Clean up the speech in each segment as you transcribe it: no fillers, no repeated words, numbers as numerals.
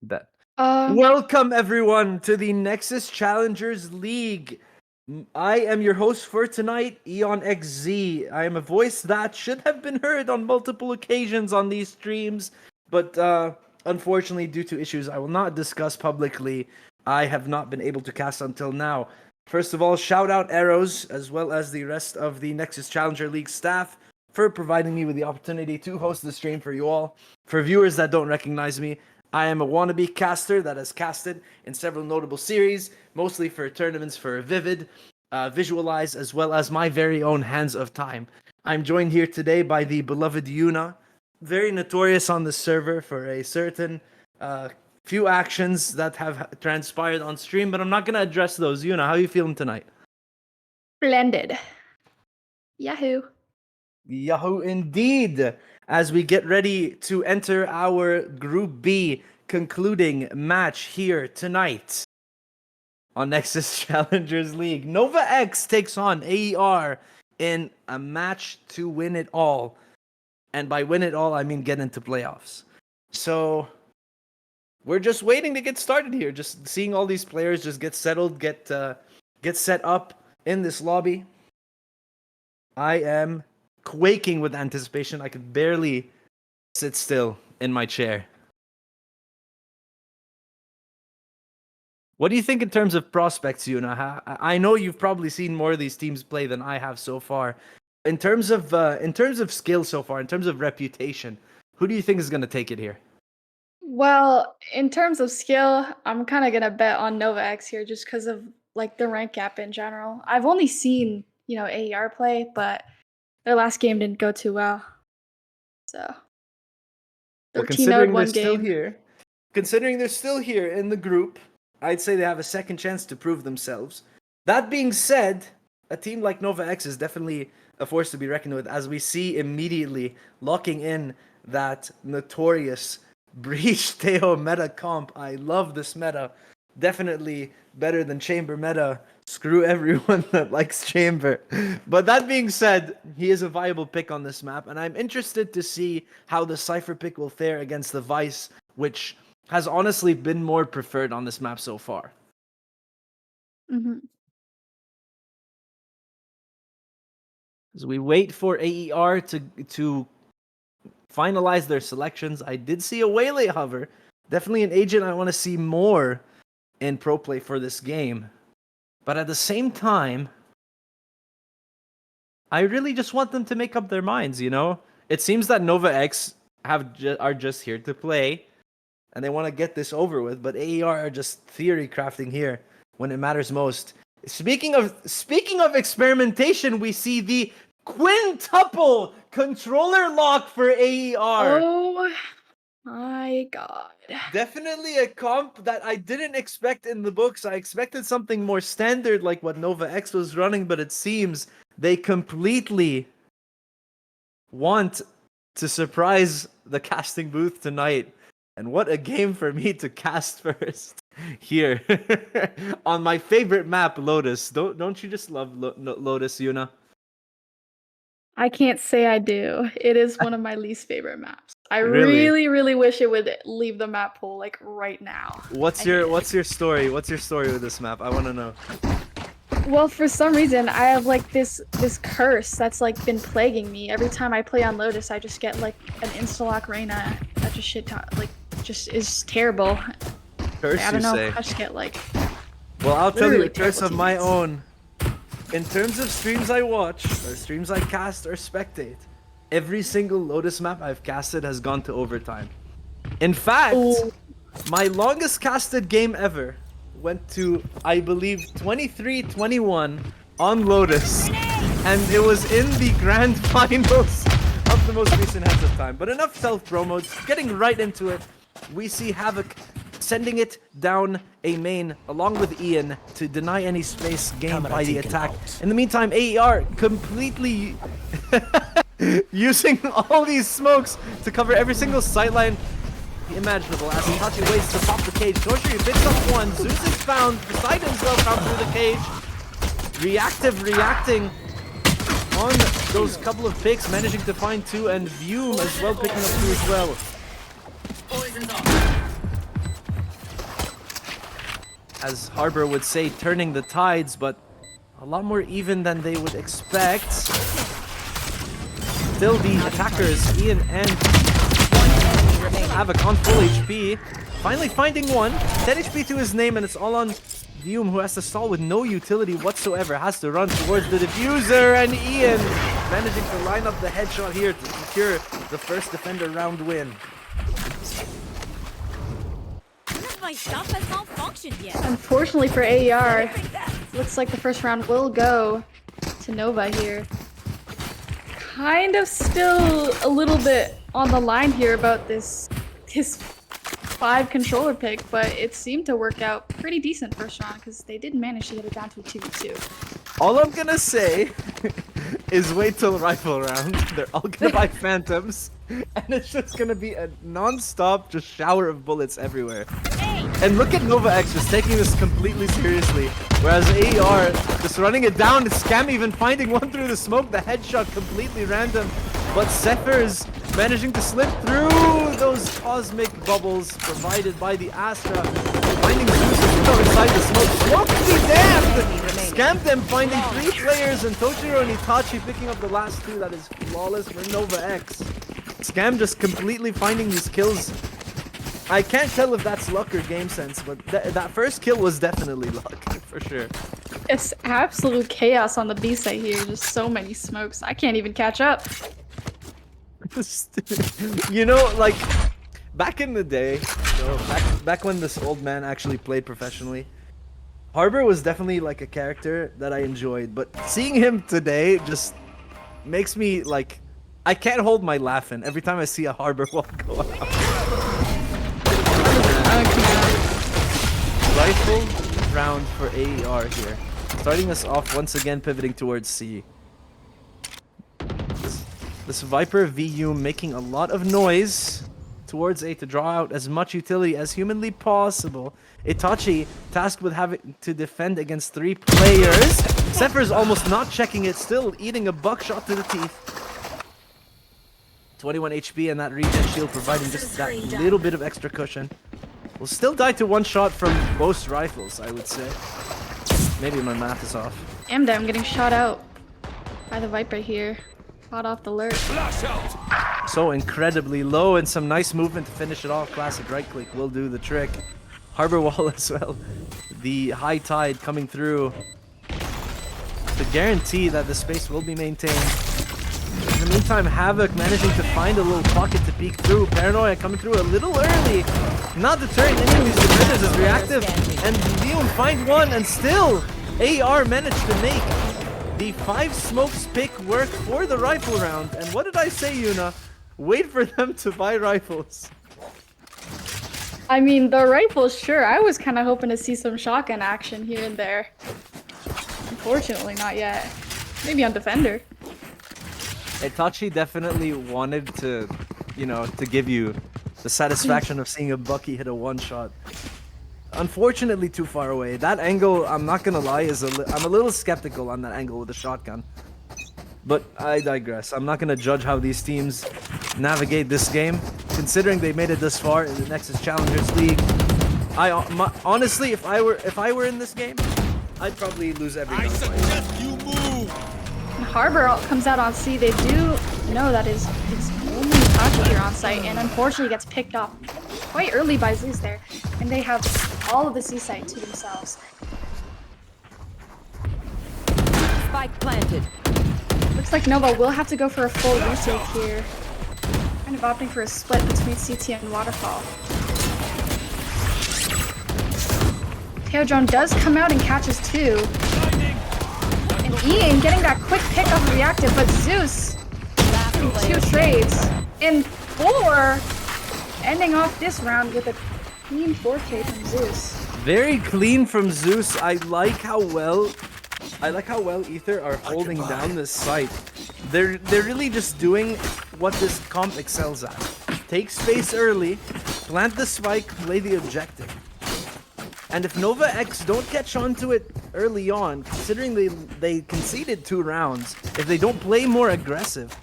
Bet. Um, Welcome everyone to the Nexus Challengers League. I am your host for tonight, Eon XZ. I am a voice that should have been heard on multiple occasions on these streams, but unfortunately, due to issues I will not discuss publicly, I have not been able to cast until now. First of all, shout out Arrows, as well as the rest of the Nexus Challenger League staff, for providing me with the opportunity to host the stream for you all. For viewers that don't recognize me, I am a wannabe caster that has casted in several notable series, mostly for tournaments for Vivid, Visualize, as well as my very own Hands of Time. I'm joined here today by the beloved Yuna, very notorious on the server for a certain few actions that have transpired on stream, but I'm not going to address those. Yuna, how are you feeling tonight? Splendid. Yahoo. Yahoo indeed! As we get ready to enter our Group B concluding match here tonight on Nexus Challengers League. Nova X takes on AER in a match to win it all. And by win it all, I mean get into playoffs. So we're just waiting to get started here. Just seeing all these players just get settled, get set up in this lobby. I am quaking with anticipation. I could barely sit still in my chair. What do you think in terms of prospects, Yuna? I know you've probably seen more of these teams play than I have so far. In terms of skill so far, in terms of reputation, who do you think is going to take it here? Well, in terms of skill, I'm kind of gonna bet on Nova X here just because of like the rank gap in general. I've only seen, AER play, but their last game didn't go too well. So Well, 13-0 one game. Considering they're still here in the group, I'd say they have a second chance to prove themselves. That being said, a team like Nova X is definitely a force to be reckoned with, as we see immediately locking in that notorious Breach Teo meta comp. I love this meta. Definitely better than Chamber meta. Screw everyone that likes Chamber. But that being said, he is a viable pick on this map, and I'm interested to see how the Cypher pick will fare against the Vice, which has honestly been more preferred on this map so far. Mm-hmm. As we wait for AER to finalize their selections, I did see a Waylay hover. Definitely an agent I want to see more in pro play for this game. But at the same time, I really just want them to make up their minds, you know? It seems that Nova X are just here to play, and they want to get this over with, but AER are just theory crafting here when it matters most. Speaking of experimentation, we see the quintuple controller lock for AER. Oh my god. Definitely a comp that I didn't expect in the books. I expected something more standard like what Nova X was running, but it seems they completely want to surprise the casting booth tonight. And what a game for me to cast first here on my favorite map, Lotus. Don't you just love Lotus, Yuna? I can't say I do. It is one of my least favorite maps. I Really? really wish it would leave the map pool like right now. What's your story? What's your story with this map? I want to know. Well, for some reason, I have like this curse that's like been plaguing me. Every time I play on Lotus, I just get like an insta-lock Reyna that just just is terrible. Curse, I don't know. say? I just get like. Well, I'll tell you a literally curse of terrible my teammates. own. In terms of streams I watch, or streams I cast or spectate, every single Lotus map I've casted has gone to overtime. In fact, Ooh. my longest casted game ever went to, I believe, 23-21 on Lotus. And it was in the grand finals of the most recent Hands of Time. But enough self-promo, getting right into it. We see Havoc sending it down a main along with Ian to deny any space gained by the attack. In the meantime, AER completely using all these smokes to cover every single sightline imaginable as Itachi waits to pop the cage. Torture picks up one. Zeus is found. Beside himself found through the cage. Reacting on those couple of picks, managing to find two, and Vume as well picking up two as well. as Harbor would say, turning the tides, but a lot more even than they would expect. Still the attackers, Ian and Havoc on full HP. Finally finding one. 10 HP to his name, and it's all on Vium, who has to stall with no utility whatsoever. Has to run towards the diffuser, and Ian managing to line up the headshot here to secure the first defender round win. My stuff has malfunctioned yet. Unfortunately for AER, looks like the first round will go to Nova here. Kind of still a little bit on the line here about his 5 controller pick, but it seemed to work out pretty decent first round because they did manage to get it down to a 2v2. All I'm gonna say is wait till rifle round. They're all gonna buy phantoms, and it's just gonna be a non-stop just shower of bullets everywhere. And look at Nova X just taking this completely seriously, whereas AER just running it down. Scam even finding one through the smoke. The headshot completely random, but Zephyr's managing to slip through those cosmic bubbles provided by the Astra. Finding Zeus inside the smoke. Smoke be damned! Scam them finding 3 players, and Toshiro and Itachi picking up the last 2. That is flawless for Nova X. Scam just completely finding these kills. I can't tell if that's luck or game sense, but that first kill was definitely luck, for sure. It's absolute chaos on the B site here. Just so many smokes. I can't even catch up. You know, like, back in the day, you know, back when this old man actually played professionally, Harbor was definitely like a character that I enjoyed, but seeing him today just makes me like, I can't hold my laugh in every time I see a Harbor wall go out. Rifle round for AER here. Starting us off once again, pivoting towards C. This Viper VU making a lot of noise towards A to draw out as much utility as humanly possible. Itachi tasked with having to defend against 3 players. Zephyr's almost not checking it, still eating a buckshot to the teeth. 21 HP and that regen shield providing just that little bit of extra cushion. Will still die to 1 shot from most rifles, I would say. Maybe my math is off. I'm getting shot out by the Viper here. Hot off the lurk. So incredibly low, and some nice movement to finish it off. Classic right click will do the trick. Harbor wall as well. The high tide coming through to guarantee that the space will be maintained. In the meantime, Havoc managing to find a little pocket to peek through. Paranoia coming through a little early. Not deterring any of these defenders as reactive. And Leon find one, and still AR managed to make the 5 smokes pick work for the rifle round. And what did I say, Yuna? Wait for them to buy rifles. I mean, the rifles, sure. I was kind of hoping to see some shotgun action here and there. Unfortunately, not yet. Maybe on Defender. Itachi definitely wanted to, you know, to give you the satisfaction of seeing a Bucky hit a 1-shot. Unfortunately, too far away. That angle, I'm not gonna lie, I'm a little skeptical on that angle with a shotgun. But I digress. I'm not gonna judge how these teams navigate this game, considering they made it this far in the Nexus Challengers League. Honestly, if I were in this game, I'd probably lose every gunfight. I suggest you move. Harbor comes out on C. They do know that it's only Itachi here on site, and unfortunately gets picked off quite early by Zeus there. And they have all of the C site to themselves. Spike planted. Looks like Nova will have to go for a full retake here. Kind of opting for a split between CT and Waterfall. Tail Drone does come out and catches 2. And Ian getting that quick pick off reactive, but Zeus getting 2 trades. And 4 ending off this round with a clean 4K from Zeus. Very clean from Zeus. I like how well Ether are holding down this site. They're really just doing what this comp excels at. Take space early, plant the spike, play the objective. And if Nova X don't catch on to it early on, considering they conceded 2 rounds, if they don't play more aggressive,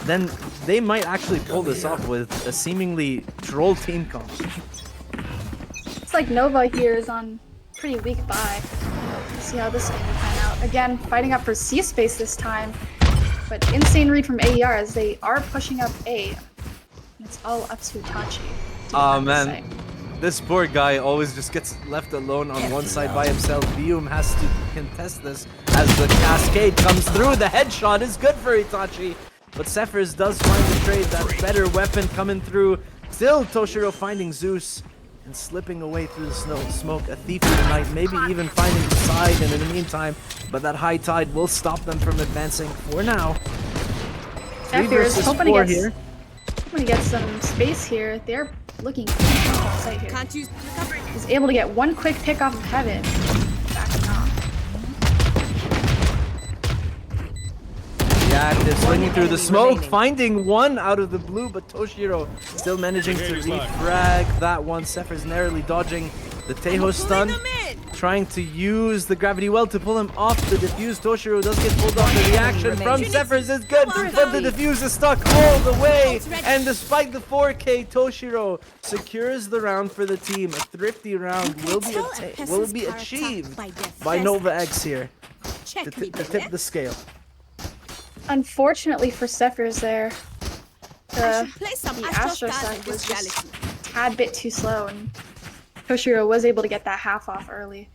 then they might actually pull this off with a seemingly troll team comp. It's like Nova here is on pretty weak buy. Let's see how this is going to pan out. Again, fighting up for C space this time. But insane read from AER as they are pushing up A. And it's all up to Itachi. Oh man, this poor guy always just gets left alone on one side by himself. Vium has to contest this as the cascade comes through. The headshot is good for Itachi. But Cephers does find the trade, that better weapon coming through. Still Toshiro finding Zeus and slipping away through the smoke. A thief for the night, maybe even finding the side and in the meantime. But that high tide will stop them from advancing for now. 3 Cephers versus hoping 4 to here. get some space here. They're looking on site here. Can't use recovery. He's able to get one quick pick off of Heaven. Backing off. Yeah, they're swinging through the smoke, finding one out of the blue, but Toshiro still managing to refrag that one. Cephers narrowly dodging the Teho stun, trying to use the gravity well to pull him off the defuse. Toshiro does get pulled off. The reaction from Cephers is good, but the defuse is stuck all the way. And despite the 4K, Toshiro secures the round for the team. A thrifty round will be achieved by Nova X here to tip the scale. Unfortunately for Cephers there, the Astro Astro side was just a tad bit too slow, and Toshiro was able to get that half off early.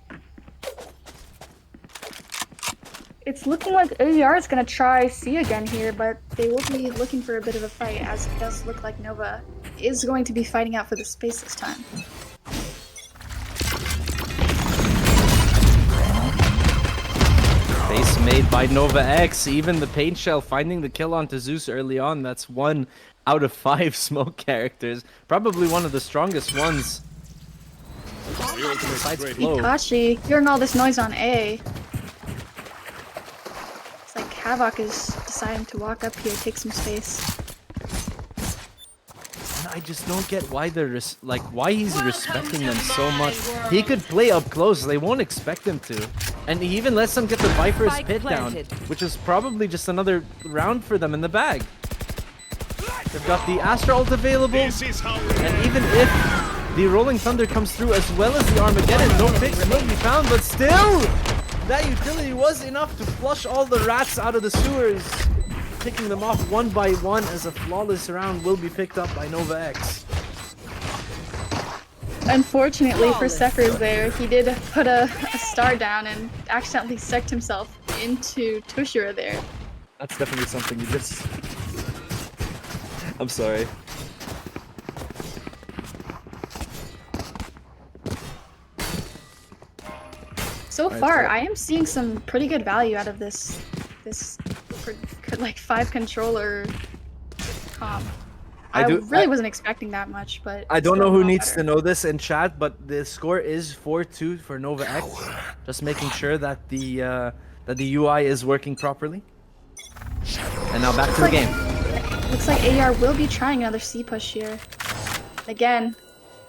It's looking like AER is going to try C again here, but they will be looking for a bit of a fight, as it does look like Nova is going to be fighting out for the space this time. Face made by Nova X. Even the paint shell finding the kill onto Zeus early on. That's 1 out of 5 smoke characters. Probably one of the strongest ones. Besides Flo. Itachi, hearing all this noise on A. It's like Havoc is deciding to walk up here, take some space. I just don't get why they're why he's respecting them so much. He could play up close. They won't expect him to. And he even lets them get the Viper's pit down, which is probably just another round for them in the bag. They've got the Astra ult available, and even if the Rolling Thunder comes through as well as the Armageddon, no picks will be found, but still, that utility was enough to flush all the rats out of the sewers, picking them off one by one as a flawless round will be picked up by Nova X. Unfortunately for Cephers there, he did put a star down and accidentally sucked himself into Toshiro there. That's definitely something you just... I'm sorry. So far, I am seeing some pretty good value out of this like 5 controller comp. I really wasn't expecting that much, but I don't know who needs to know this in chat, but the score is 4-2 for Nova X. Just making sure that the UI is working properly. And now back to the game. Looks like AER will be trying another C push here. Again,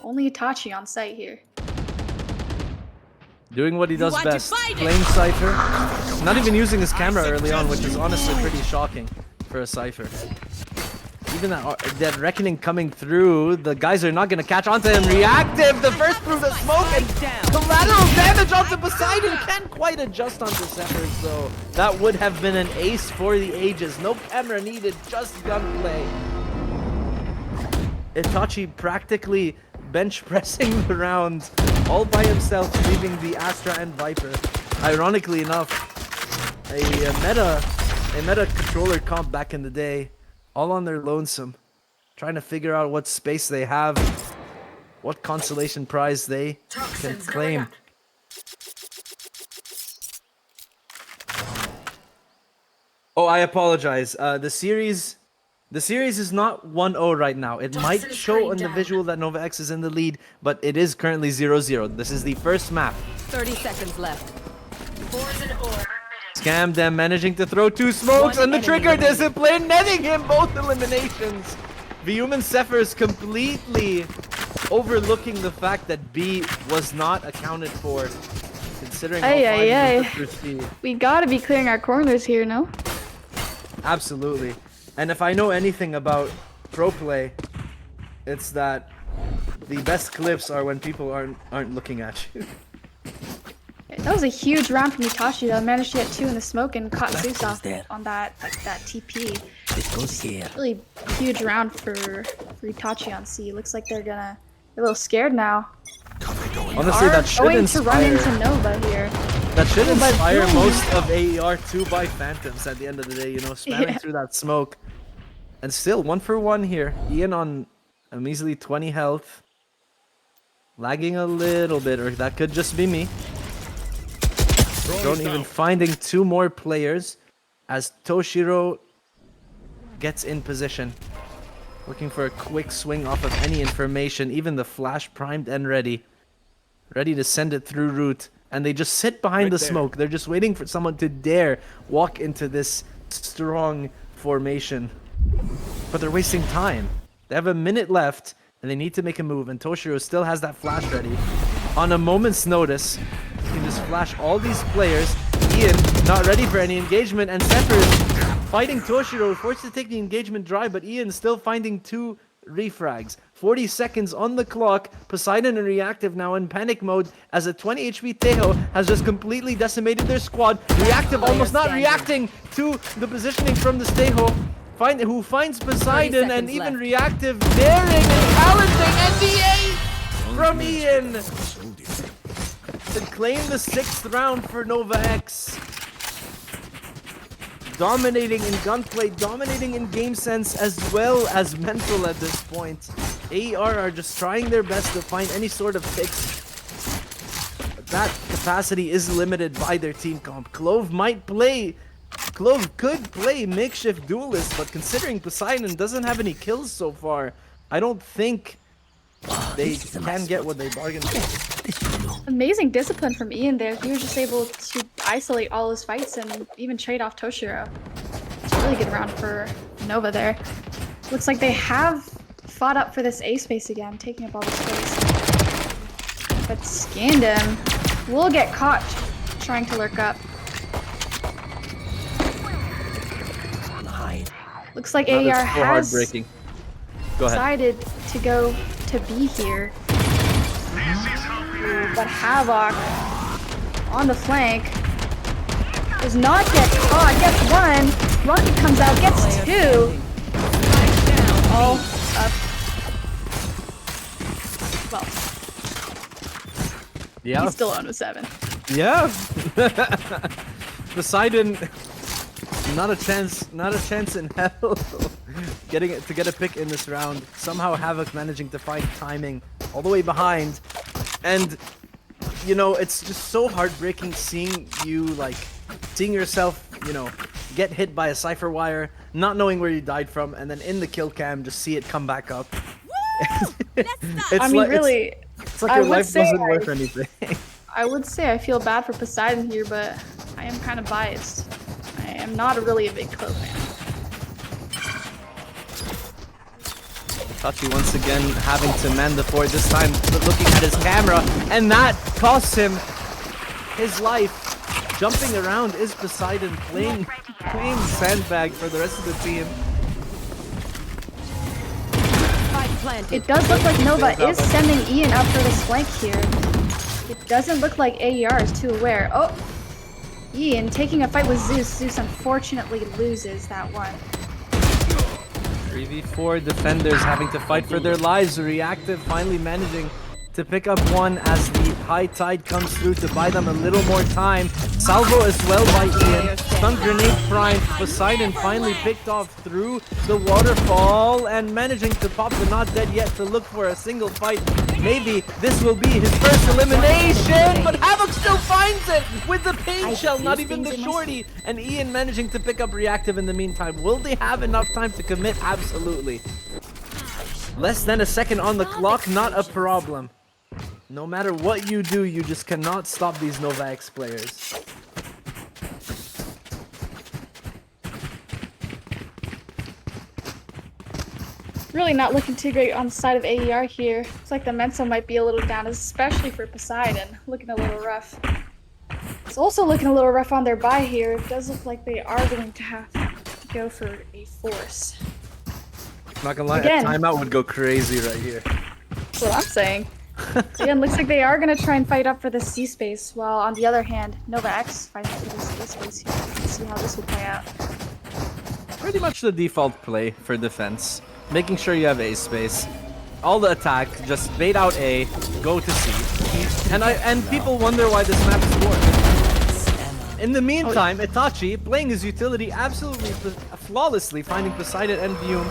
only Itachi on site here. Doing what he does best. Playing Cypher. Not even using his camera early on, which is honestly pretty shocking for a Cypher. Even that Reckoning coming through, the guys are not going to catch onto him. Reactive, the first through the smoke, and collateral damage onto Poseidon. Can't quite adjust onto Cephers, though. That would have been an ace for the ages. No camera needed, just gunplay. Itachi practically bench pressing the round all by himself, leaving the Astra and Viper. Ironically enough, a meta controller comp back in the day, all on their lonesome, trying to figure out what space they have, what consolation prize they can claim. Oh, I apologize. The series is not 1-0 right now. It might show on the visual that Nova X is in the lead, but it is currently 0-0. This is the first map. 30 seconds left. Scam them, managing to throw 2 smokes, and the trigger discipline, netting him both eliminations. Vium and Cephers completely overlooking the fact that B was not accounted for, considering all 5 users C. We gotta be clearing our corners here, no? Absolutely. And if I know anything about pro play, it's that the best clips are when people aren't looking at you. That was a huge round from Itachi though. Managed to get 2 in the smoke and caught Zeus off there. on that TP. This goes here. Really huge round for Itachi on C. Looks like they're a little scared now. Honestly, that should going to run inspire. into Nova here. That should Oh, but inspire boom. most of AER to buy Phantoms at the end of the day, you know, spamming Yeah. through that smoke. And still, 1 for 1 here. Ian on a measly 20 health. Lagging a little bit, or that could just be me. Drone even finding 2 more players as Toshiro gets in position. Looking for a quick swing off of any information, even the flash primed and ready. Ready to send it through route. And they just sit behind the smoke. They're just waiting for someone to dare walk into this strong formation. But they're wasting time. They have a minute left, and they need to make a move. And Toshiro still has that flash ready. On a moment's notice, he can just flash all these players. Ian, not ready for any engagement, and Zephyr is fighting Toshiro, forced to take the engagement dry, but Ian still finding 2 refrags. 40 seconds on the clock. Poseidon and Reactive now in panic mode as a 20 HP Tejo has just completely decimated their squad. Reactive almost not reacting to the positioning from the Tejo. Who finds Poseidon and seconds even left. Reactive daring and challenging, and the 8 from Ian to claim the 6th round for Nova X. Dominating in gunplay, dominating in game sense, as well as mental at this point. AER are just trying their best to find any sort of fix. But that capacity is limited by their team comp. Clove could play makeshift duelist, but considering Poseidon doesn't have any kills so far, I don't think they can get what they bargained for. Amazing discipline from Ian there. He was just able to isolate all his fights and even trade off Toshiro. It's a really good round for Nova there. Looks like they have fought up for this A space again, taking up all the space. But scanned him. Will get caught trying to lurk up. Looks like That is AER so has heartbreaking. Go ahead. decided to go to B here. But Havoc on the flank does not get caught. Gets 1. Rocket comes out, gets 2. All up. Well, Yeah. he's still on with 7. Yeah. Poseidon, not a chance in hell getting it to get a pick in this round. Somehow Havoc managing to find timing all the way behind. And you know, it's just so heartbreaking seeing yourself, you know, get hit by a cipher wire, not knowing where you died from, and then in the kill cam just see it come back up. I mean, really, it's like I your would life say wasn't worth anything. I would say I feel bad for Poseidon here, but I am kind of biased. I am not really a big Clove fan. Tachi once again having to man the fort, this time looking at his camera, and that costs him his life. Jumping around is Poseidon, playing sandbag for the rest of the team. It does look like Nova is sending Ian up for this flank here. It doesn't look like AER is too aware. Oh! Ian taking a fight with Zeus. Zeus unfortunately loses that one. 3v4 defenders having to fight for their lives. Reactive finally managing to pick up 1 as the high tide comes through to buy them a little more time. Salvo as well by Ian. Stun grenade primed. Poseidon finally picked off through the waterfall and managing to pop the not dead yet to look for a single fight. Maybe this will be his first elimination, but Havoc still finds it with the pain shell, not even the shorty. And Ian managing to pick up Reactive in the meantime. Will they have enough time to commit? Absolutely. Less than a second on the clock, not a problem. No matter what you do, you just cannot stop these Nova X players. Really not looking too great on the side of AER here. Looks like the Mensa might be a little down, especially for Poseidon. Looking a little rough. It's also looking a little rough on their buy here. It does look like they are going to have to go for a force. Not gonna lie, Again. a timeout would go crazy right here. That's what I'm saying. Again, looks like they are gonna try and fight up for the C space, while on the other hand, Nova X fighting for the C space here. Let's see how this will play out. Pretty much the default play for defense. Making sure you have A space. All the attack, just bait out A, go to C. And people wonder why this map is boring. In the meantime, Itachi playing his utility absolutely flawlessly, finding Poseidon and Vium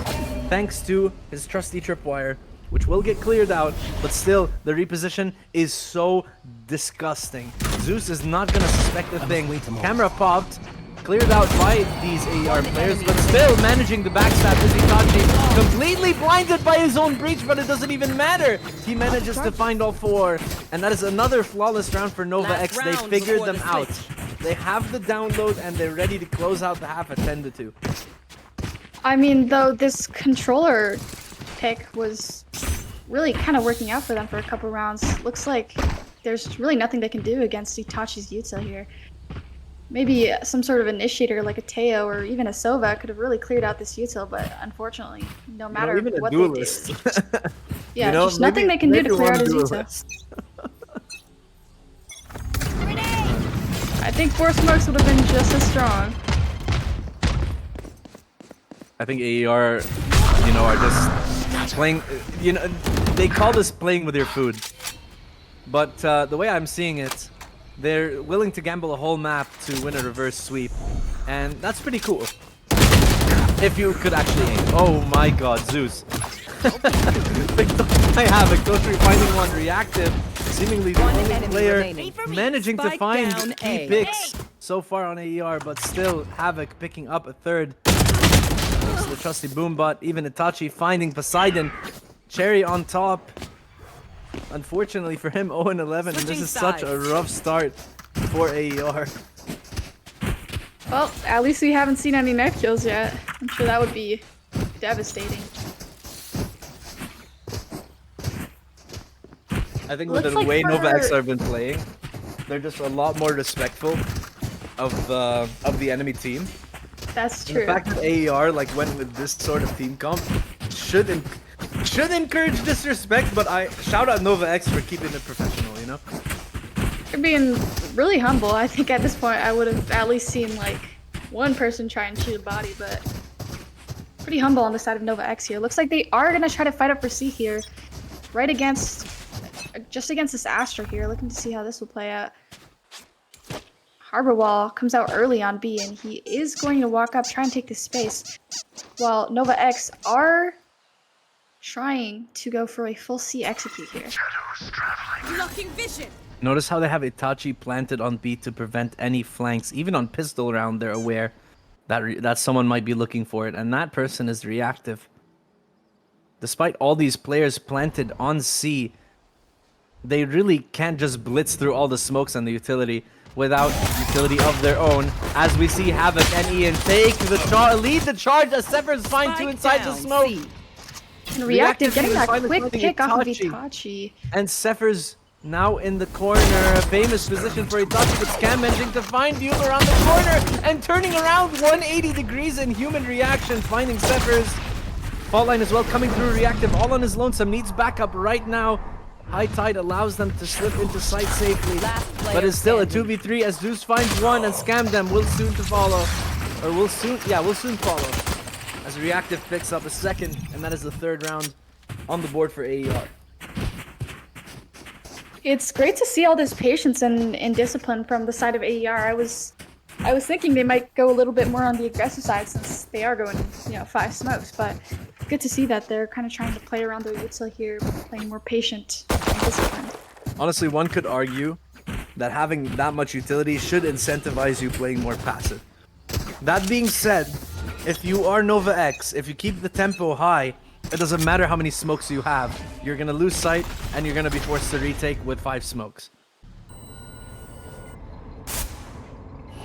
thanks to his trusty tripwire, which will get cleared out, but still, the reposition is so disgusting. Zeus is not gonna suspect a thing. Camera popped, cleared out by these AER players, but still managing the backstab is Itachi. Completely blinded by his own breach, but it doesn't even matter. He manages to find all four, and that is another flawless round for Nova X. They figured them out. They have the download, and they're ready to close out the half at 10-2. I mean, though, this controller pick was really kind of working out for them for a couple rounds. Looks like there's really nothing they can do against Itachi's Yuta here. Maybe some sort of initiator like a Teo or even a Sova could have really cleared out this util, but unfortunately, no matter what they do. Yeah, there's nothing they can do to clear out his util. I think 4 smokes would have been just as strong. I think AER, are just playing, they call this playing with your food. But the way I'm seeing it, they're willing to gamble a whole map to win a reverse sweep. And that's pretty cool. If you could actually aim. Oh my god, Zeus. I have a Ghost finding one reactive. Seemingly the only player managing to find key picks so far on AER, but still Havoc picking up a third. The trusty Boombot, even Itachi finding Poseidon. Cherry on top. Unfortunately for him, 0-11, and this is such a rough start for AER. Well, at least we haven't seen any net kills yet. I'm sure that would be devastating. I think with the way Nova X have been playing, they're just a lot more respectful of the enemy team. That's true. And the fact that AER went with this sort of team comp should encourage disrespect, but I shout out Nova X for keeping it professional, You're being really humble. I think at this point I would have at least seen one person try and shoot a body, but pretty humble on the side of Nova X here. Looks like they are gonna try to fight up for C here, just against this Astra here. Looking to see how this will play out. Harbor Wall comes out early on B, and he is going to walk up, try and take this space, while Nova X are trying to go for a full C execute here. Blocking vision. Notice how they have Itachi planted on B to prevent any flanks. Even on pistol round, they're aware that someone might be looking for it, and that person is reactive. Despite all these players planted on C, they really can't just blitz through all the smokes and the utility without utility of their own. As we see Havoc and Ian take lead the charge as Severs find 2 inside the smoke. And reactive getting that quick pick off of Itachi. And Severs now in the corner, a famous position for Itachi, but Scam managing to find Vium around the corner and turning around 180 degrees in human reaction, finding Severs. Fault line as well coming through reactive, all on his lonesome, needs backup right now. High tide allows them to slip into sight safely, but it's still a 2v3 as Zeus finds one and Scam them will soon to follow. Or will soon follow. As reactive picks up a second, and that is the third round on the board for AER. It's great to see all this patience and discipline from the side of AER. I was thinking they might go a little bit more on the aggressive side since they are going, 5 smokes, but good to see that they're kind of trying to play around their util here, playing more patient and disciplined. Honestly, one could argue that having that much utility should incentivize you playing more passive. That being said, if you are Nova X, if you keep the tempo high, it doesn't matter how many smokes you have. You're gonna lose sight, and you're gonna be forced to retake with 5 smokes.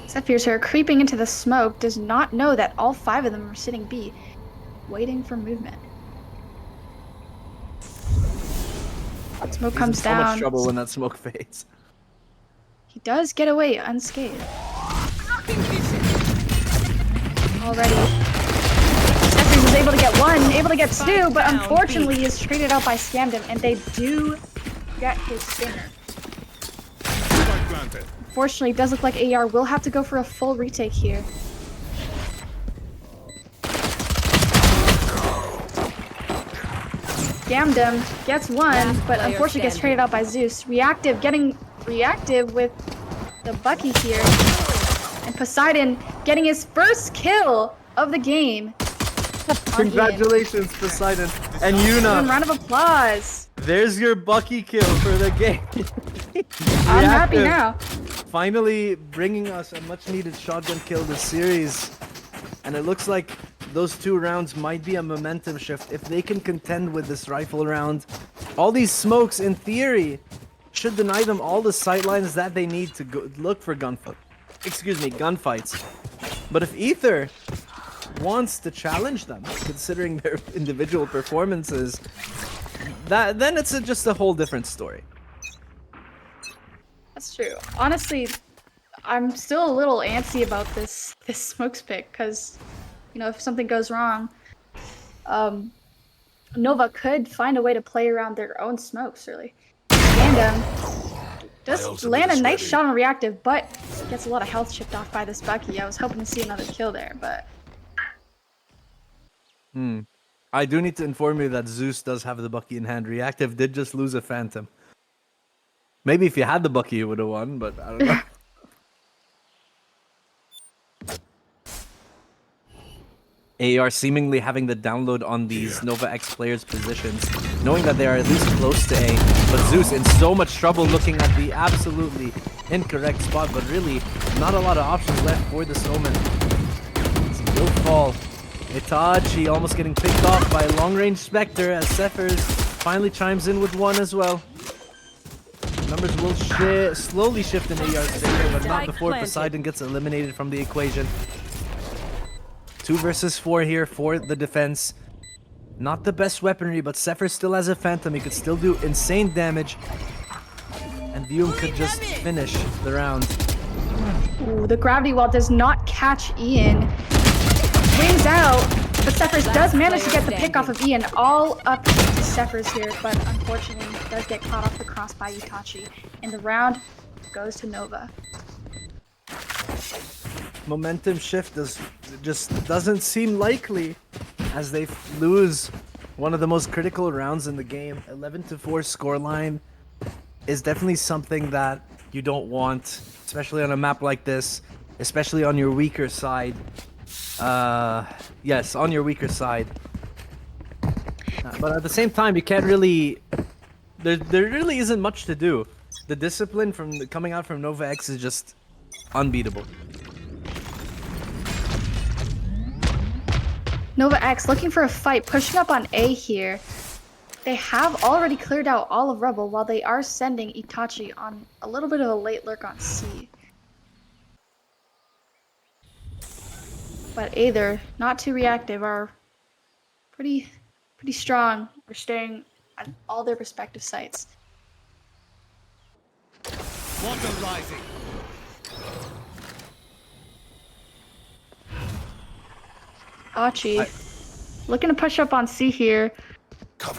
Zephyrs here creeping into the smoke, does not know that all 5 of them are sitting B, waiting for movement. Smoke comes down. So much trouble when that smoke fades. He does get away unscathed. Already. Zephyrs is able to get 1, able to get 2, but unfortunately is traded out by Scamdom, and they do get his stinger. Spike planted. Unfortunately, it does look like AER will have to go for a full retake here. Scammed him, gets one, Last but player unfortunately gets standing. traded out by Zeus. Reactive, getting reactive with the Bucky here. And Poseidon getting his first kill of the game. on Ian. Congratulations, Poseidon. And Give him a Yuna, round of applause. there's your Bucky kill for the game. I'm happy Reactive now. Finally bringing us a much needed shotgun kill this series. And it looks like those 2 rounds might be a momentum shift if they can contend with this rifle round. All these smokes, in theory, should deny them all the sightlines that they need to go look for gunfights. But if Ether wants to challenge them, considering their individual performances, then it's just a whole different story. That's true. Honestly, I'm still a little antsy about this smokes pick because, you know, if something goes wrong, Nova could find a way to play around their own smokes, really. And does land a nice shot on reactive, but gets a lot of health chipped off by this Bucky. I was hoping to see another kill there, but I do need to inform you that Zeus does have the Bucky in hand. Reactive did just lose a Phantom. Maybe if you had the Bucky, you would have won, but I don't know. AER seemingly having the download on these Nova X players' positions, knowing that they are at least close to A. But Zeus in so much trouble looking at the absolutely incorrect spot, but really not a lot of options left for the Snowman. He will fall. Itachi almost getting picked off by long-range Spectre as Cephers finally chimes in with one as well. Numbers will slowly shift in AER's favor, but not before Poseidon gets eliminated from the equation. 2 versus 4 here for the defense. Not the best weaponry, but Zephyr still has a Phantom. He could still do insane damage. And Vium could just finish the round. ooh, the gravity wall does not catch Ian. Wings out, but Cephers does manage to get the pick off of Ian. All up to Cephers here, but unfortunately does get caught off the cross by Itachi. And the round goes to Nova. Momentum shift just doesn't seem likely as they lose one of the most critical rounds in the game. 11-4 scoreline is definitely something that you don't want, especially on a map like this, especially on your weaker side. Yes, on your weaker side. But at the same time, you can't really... There really isn't much to do. The discipline coming out from Nova X is just unbeatable. Nova X looking for a fight, pushing up on A here. They have already cleared out all of Rebel while they are sending Itachi on a little bit of a late lurk on C. But Aether, not too reactive, are pretty strong. They're staying at all their respective sites. Water rising. Achi looking to push up on C here.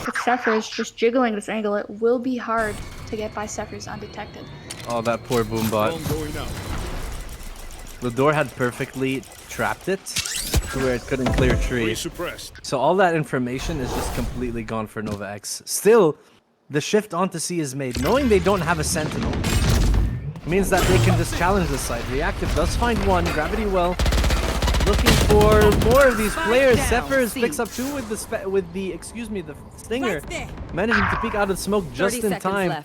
With Cephers just jiggling this angle, it will be hard to get by Cephers undetected. Oh, that poor Boombot. Drone going out. The door had perfectly trapped it to where it couldn't clear tree. Suppressed. So all that information is just completely gone for Nova X. Still, the shift onto C is made. Knowing they don't have a Sentinel means that they can just challenge the side. Reactive does find one. Gravity well. Looking for more of these players. Cephers picks up 2 with the Stinger. Managing to peek out of the smoke just in time.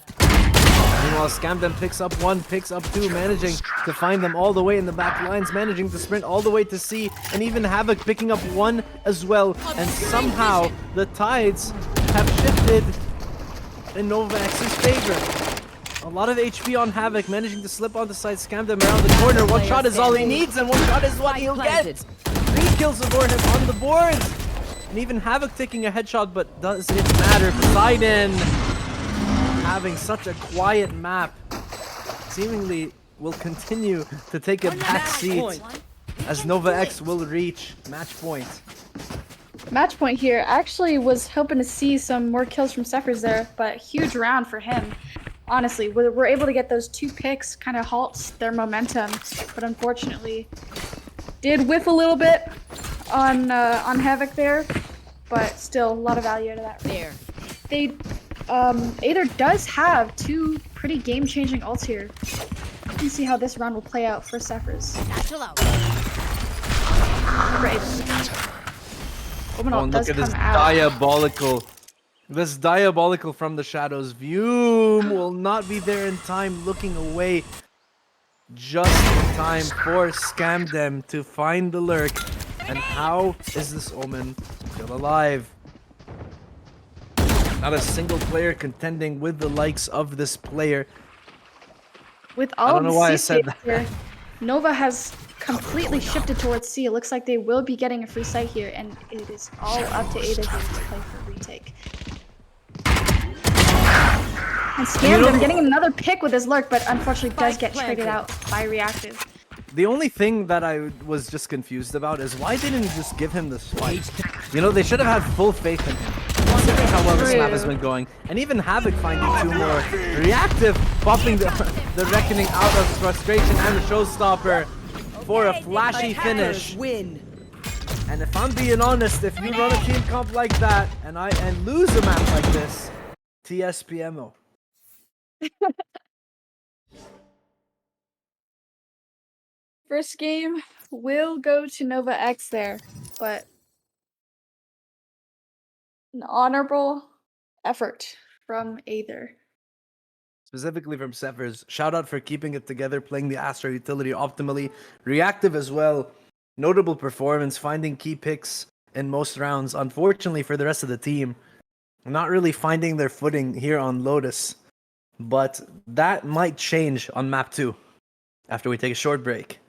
Meanwhile, Scamden picks up 1, picks up 2, managing to find them all the way in the back lines, managing to sprint all the way to C, and even Havoc picking up 1 as well. And somehow, the tides have shifted in Nova X's favor. A lot of HP on Havoc, managing to slip on the side, scam them around the corner. One shot is all he needs, and 1 shot is what he'll get. 3 kills for him on the boards. And even Havoc taking a headshot, but does it matter? Poseidon having such a quiet map seemingly will continue to take a back seat as Nova X will reach match point. Match point here. Actually was hoping to see some more kills from Zephyrs there, but huge round for him. Honestly, we're able to get those 2 picks, kind of halts their momentum, but unfortunately did whiff a little bit on Havoc there, but still a lot of value out of that. There. They Aether does have 2 pretty game-changing ults here. Let's see how this round will play out for Zephyrs. Satchel out. For Aether. Woman Oh, ult and does look at this come out. diabolical. This diabolical from the shadows. Vume will not be there in time, looking away. Just in time for Scamdem to find the lurk. And how is this Omen still alive? Not a single player contending with the likes of this player. With I all don't of know the why I C said saves that. here, Nova has completely shifted towards C. It looks like they will be getting a free site here, and it is all up to Aether here to play for a retake. And Scamdem getting another pick with his lurk, but unfortunately does get traded out by Reactive. The only thing that I was just confused about is why didn't you just give him the spike? You know, they should have had full faith in him. Considering how well this map has been going. And even Havoc finding 2 more. Reactive popping the Reckoning out of frustration and the showstopper for a flashy finish. Win. And if I'm being honest, if you run a team comp like that and lose a map like this, TSPMO. First game will go to Nova X there, but an honorable effort from Aether. Specifically from Zephyrs. Shout out for keeping it together, playing the Astra utility optimally. Reactive as well. Notable performance, finding key picks in most rounds. Unfortunately for the rest of the team, not really finding their footing here on Lotus. But that might change on map 2 after we take a short break.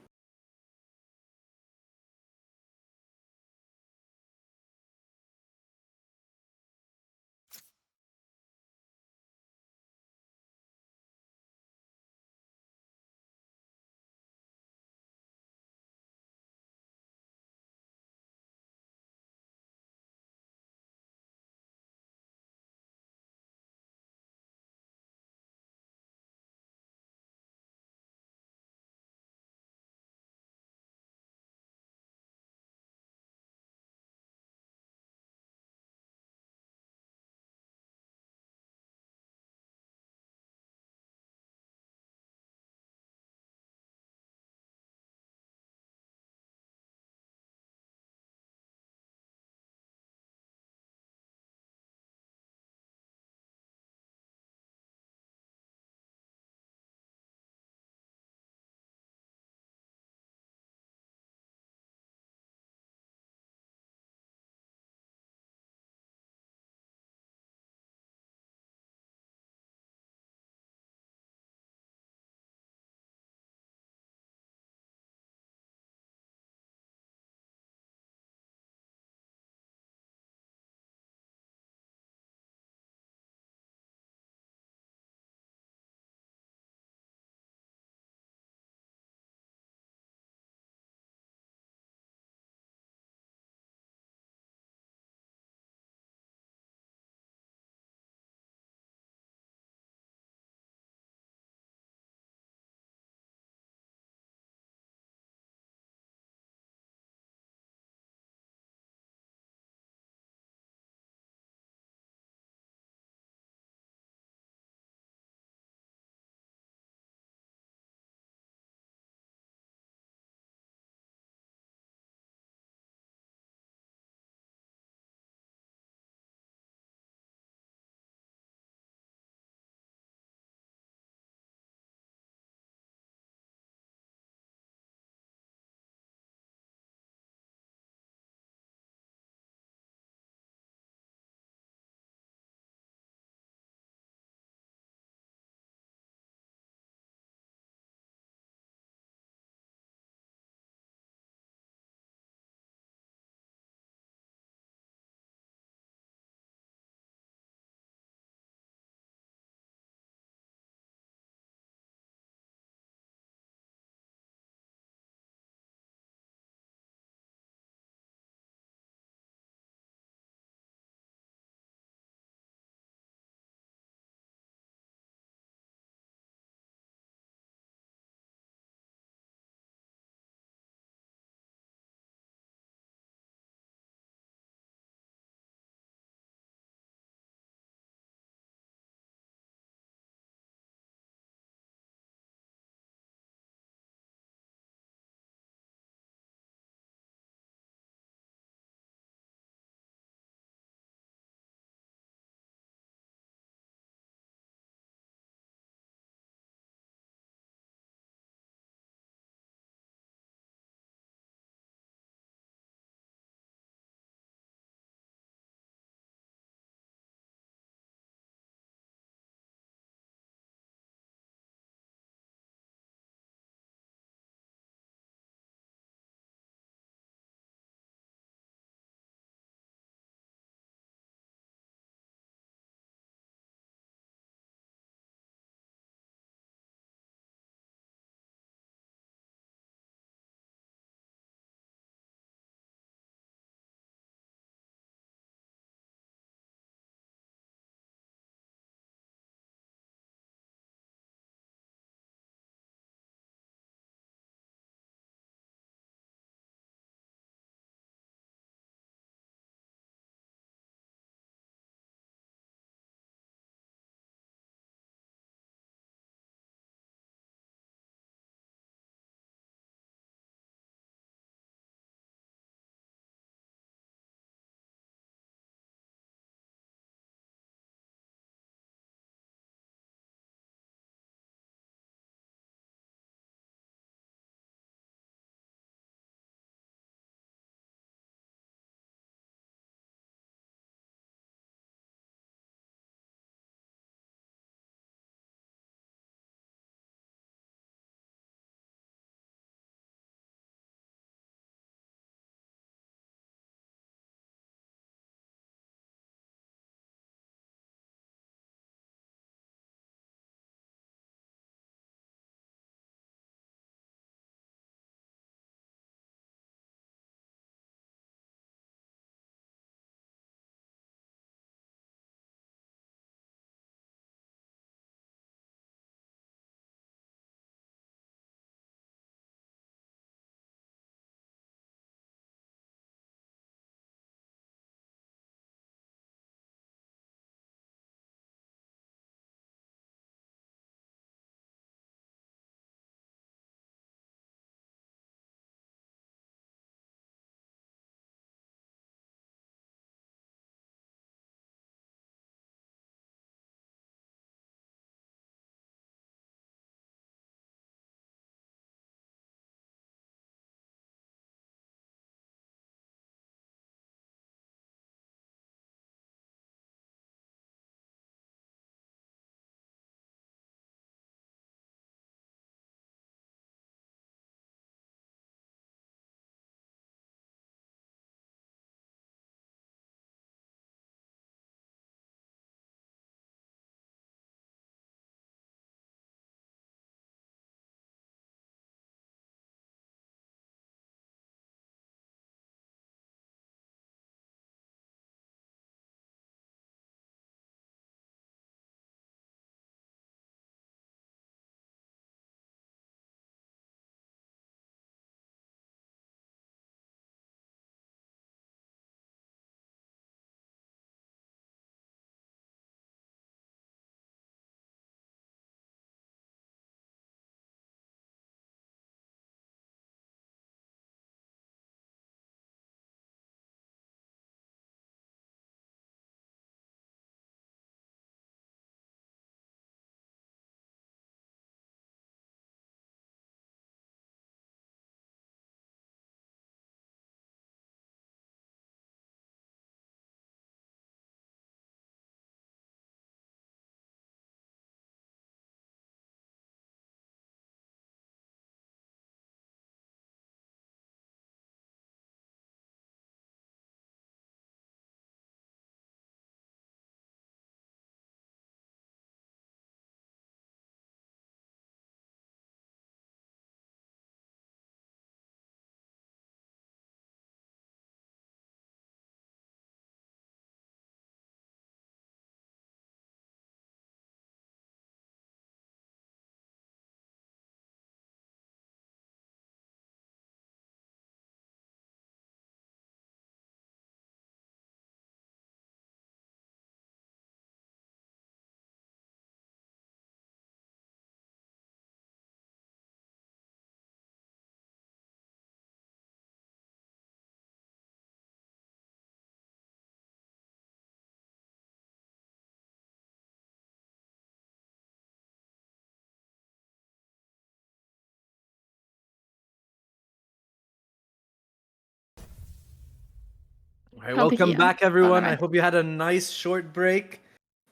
All right, I don't think welcome Ian. back, Oh, everyone. never I mind. hope you had a nice short break.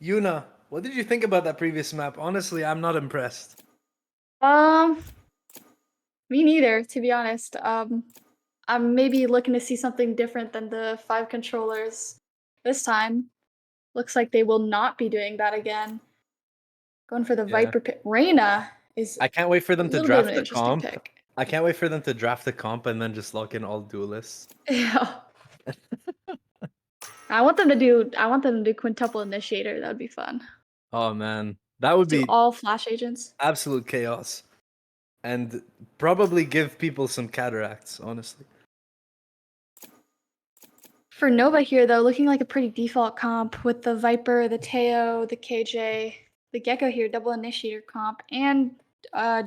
Yuna, what did you think about that previous map? Honestly, I'm not impressed. Me neither, to be honest. I'm maybe looking to see something different than the 5 controllers this time. Looks like they will not be doing that again. Going for the Yeah. Viper pick. Reyna is I can't wait for a them to little bit of draft an the interesting comp. pick. I can't wait for them to draft the comp and then just lock in all duelists. Yeah. I want them to do quintuple initiator. That would be fun. Oh man, that would Do be all flash agents. absolute chaos. And probably give people some cataracts, honestly. For Nova here, though, looking like a pretty default comp with the Viper, the Teo, the KJ, the Gecko here, double initiator comp, and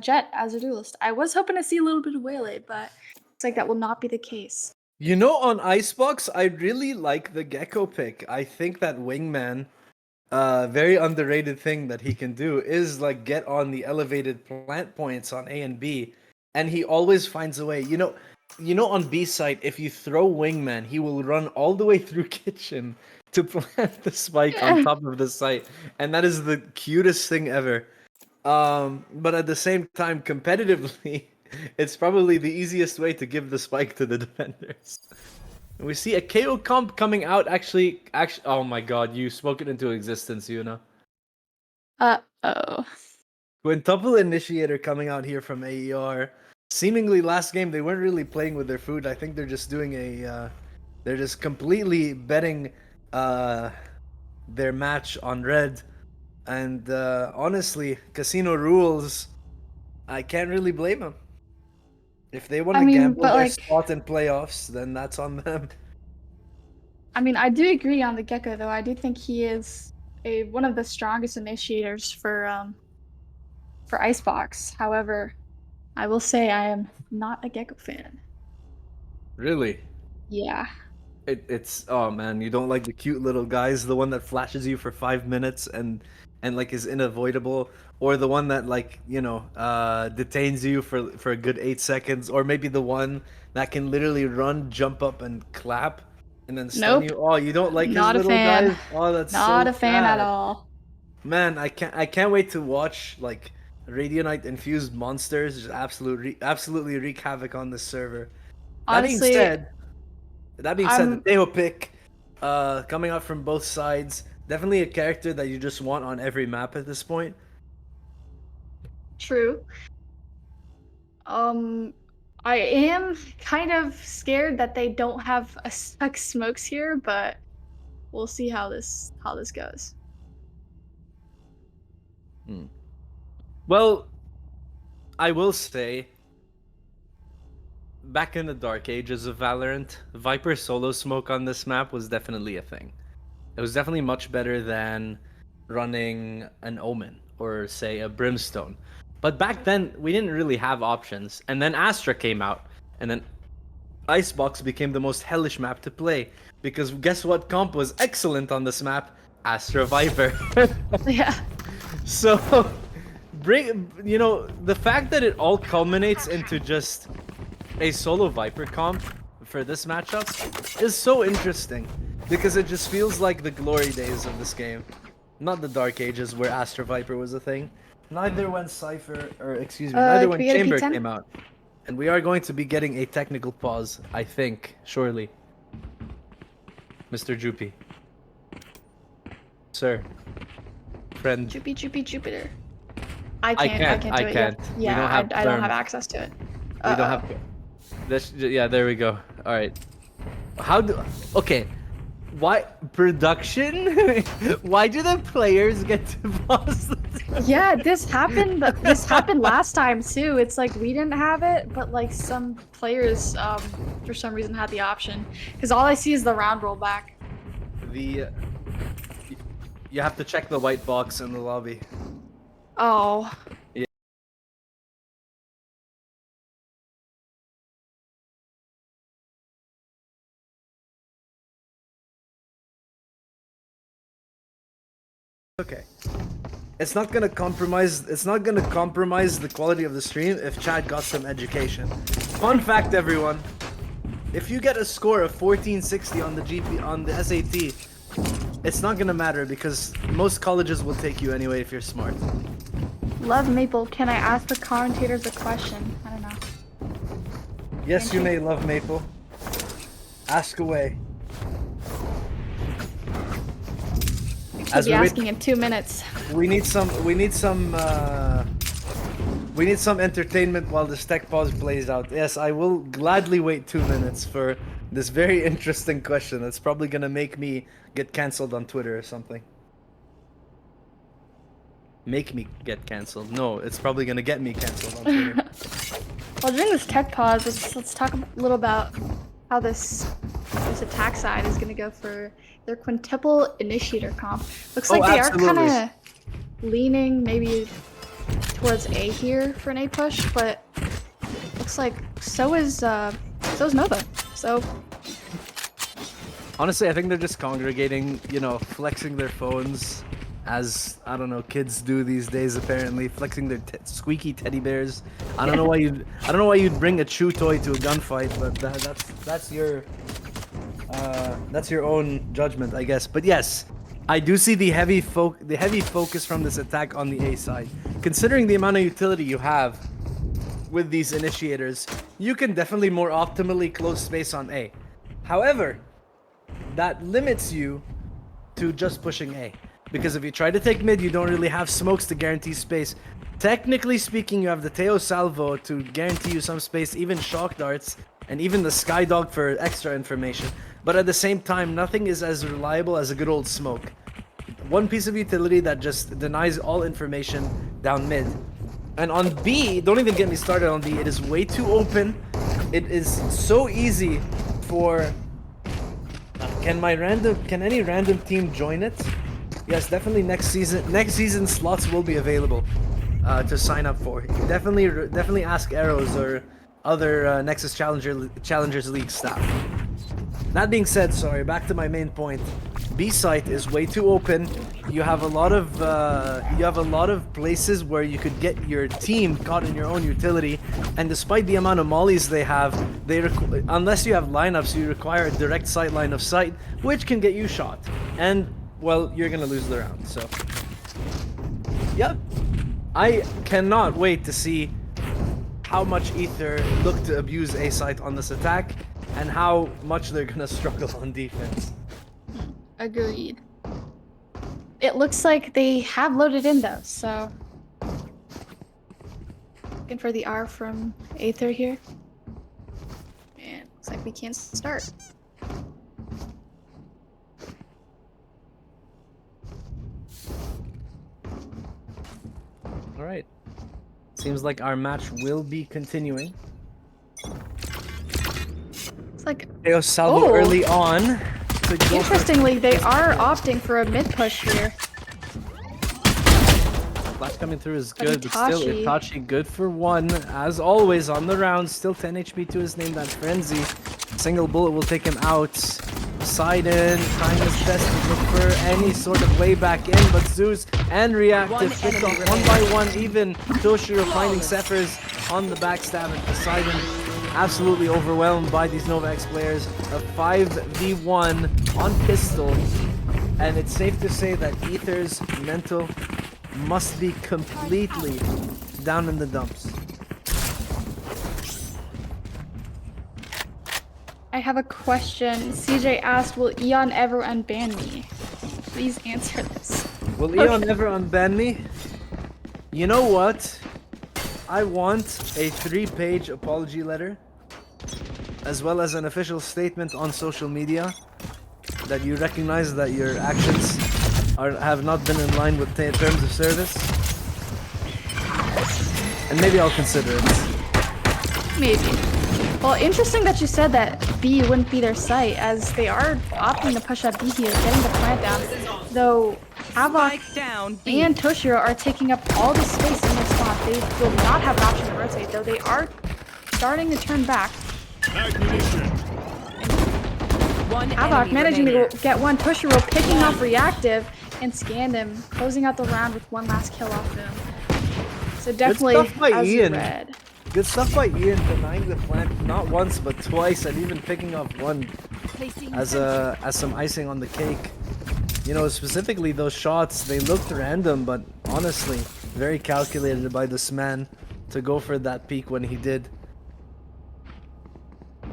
Jet as a duelist. I was hoping to see a little bit of Waylay, but looks like that will not be the case. You know, on Icebox, I really like the Gecko pick. I think that Wingman, very underrated thing that he can do is like get on the elevated plant points on A and B, and he always finds a way. You know, on B site, if you throw Wingman, he will run all the way through kitchen to plant the spike on top of the site, and that is the cutest thing ever. But at the same time, competitively, it's probably the easiest way to give the spike to the defenders. We see a KO comp coming out. Actually, oh my god, you spoke it into existence, Yuna. Uh-oh. Quintuple initiator coming out here from AER. Seemingly last game they weren't really playing with their food. I think they're just doing they're just completely betting their match on red. And honestly, casino rules, I can't really blame them. If they want to gamble but, their like, spot in playoffs, then that's on them. I mean, I do agree on the Gecko, though. I do think he is one of the strongest initiators for Icebox. However, I will say I am not a Gecko fan. Really? Yeah. It's oh man, you don't like the cute little guys, the one that flashes you for 5 minutes and like is unavoidable, or the one that like detains you for a good 8 seconds, or maybe the one that can literally run, jump up, and clap, and then stun Nope. you. Oh, you don't like his Not a little fan. guys? Oh, that's Not so a fan at sad. all. Man, I can't wait to watch like Radionite infused monsters just absolutely wreak havoc on this server. Honestly, That being said, the I'm Teo pick, coming out from both sides, definitely a character that you just want on every map at this point. true. I am kind of scared that they don't have a spec smokes here, but we'll see how this goes. Well, I will say, back in the dark ages of Valorant, Viper solo smoke on this map was definitely a thing. It was definitely much better than running an Omen or say a Brimstone. But back then we didn't really have options. And then Astra came out, and then Icebox became the most hellish map to play because guess what comp was excellent on this map? Astra Viper. Yeah. So the fact that it all culminates into just a solo Viper comp for this matchup is so interesting because it just feels like the glory days of this game, not the dark ages where Astra Viper was a thing. Neither when neither when can we get a Chamber P10? came out. And we are going to be getting a technical pause, I think, surely. Mr. Jupi. Sir. Friend. Jupiter. I can't do it can't. yet. We Yeah, don't have I don't have terms. access to it. We don't have. Yeah, there we go. All right. Okay. Why production? Why do the players get to pause? Yeah, this happened. This happened last time too. It's like we didn't have it, but like some players, for some reason, had the option. Because all I see is the round rollback. You have to check the white box in the lobby. Oh. Yeah. Okay. It's not gonna compromise the quality of the stream if Chad got some education. Fun fact, everyone. if you get a score of 1460 on the SAT, it's not gonna matter because most colleges will take you anyway if you're smart. Love Maple. Can I ask the commentators a question? I don't know. Yes, you may, Love Maple. Ask away. I'll be asking in 2 minutes. We need some entertainment while this tech pause plays out. Yes, I will gladly wait 2 minutes for this very interesting question that's probably gonna make me get cancelled on Twitter or something. Make me get cancelled. No, it's probably gonna get me cancelled on Twitter. Well, during this tech pause, let's talk a little about how this attack side is gonna go for their quintuple initiator comp. Looks like they are kind of leaning maybe towards A here for an A push, but looks like so is Nova. So honestly, I think they're just congregating, you know, flexing their phones as, I don't know, kids do these days apparently, flexing their squeaky teddy bears. I don't know why you'd bring a chew toy to a gunfight, but that's your own judgment, I guess. But yes, I do see the heavy focus from this attack on the A side. Considering the amount of utility you have with these initiators, you can definitely more optimally close space on A. However, that limits you to just pushing A. Because if you try to take mid, you don't really have smokes to guarantee space. Technically speaking, you have the Teo Salvo to guarantee you some space, even shock darts, and even the Skydog for extra information. But at the same time, nothing is as reliable as a good old smoke. One piece of utility that just denies all information down mid. And on B, don't even get me started on B, it is way too open. It is so easy for... Can any random team join it? Yes, definitely next season slots will be available to sign up for. Definitely ask Arrows or other Nexus Challengers League staff. That being said, sorry, back to my main point. B site is way too open. You have a lot of places where you could get your team caught in your own utility, and despite the amount of mollies they have, unless you have lineups, you require a direct sight line of sight, which can get you shot. And well, you're gonna lose the round, so... Yep. I cannot wait to see how much Ether look to abuse A-site on this attack, and how much they're gonna struggle on defense. Agreed. It looks like they have loaded in though, so... Looking for the R from Aether here. And looks like we can start. Alright. Seems like our match will be continuing. It's like... Teo Salvo early on. Interestingly, they are opting for a mid push here. Flash coming through is good, but still Itachi good for one. As always on the round, still 10 HP to his name, that Frenzy. Single bullet will take him out. Side in, trying his best to look for any sort of way back in, but Zeus and Reactive picked off one by one, even Toshiro finding Zephyrs on the backstab, and Poseidon absolutely overwhelmed by these NovaX players. A 5v1 on pistol, and it's safe to say that Ether's mental must be completely down in the dumps. I have a question. CJ asked, will Eon ever unban me? Please answer this. Will Eon ever unban me? You know what? I want a 3-page apology letter, as well as an official statement on social media that you recognize that your actions have not been in line with terms of service. And maybe I'll consider it. Maybe. Well, interesting that you said that B wouldn't be their site, as they are opting to push up B here, getting the plant down. Though Havoc and Toshiro are taking up all the space in their spot. They will not have an option to rotate, though they are starting to turn back. Havoc managing to get one. Toshiro picking off Reactive and scanned him, closing out the round with one last kill off him. So definitely as red. Good stuff by Ian denying the plant not once but twice, and even picking up one Placing as some icing on the cake. You know, specifically those shots, they looked random, but honestly, very calculated by this man to go for that peak when he did.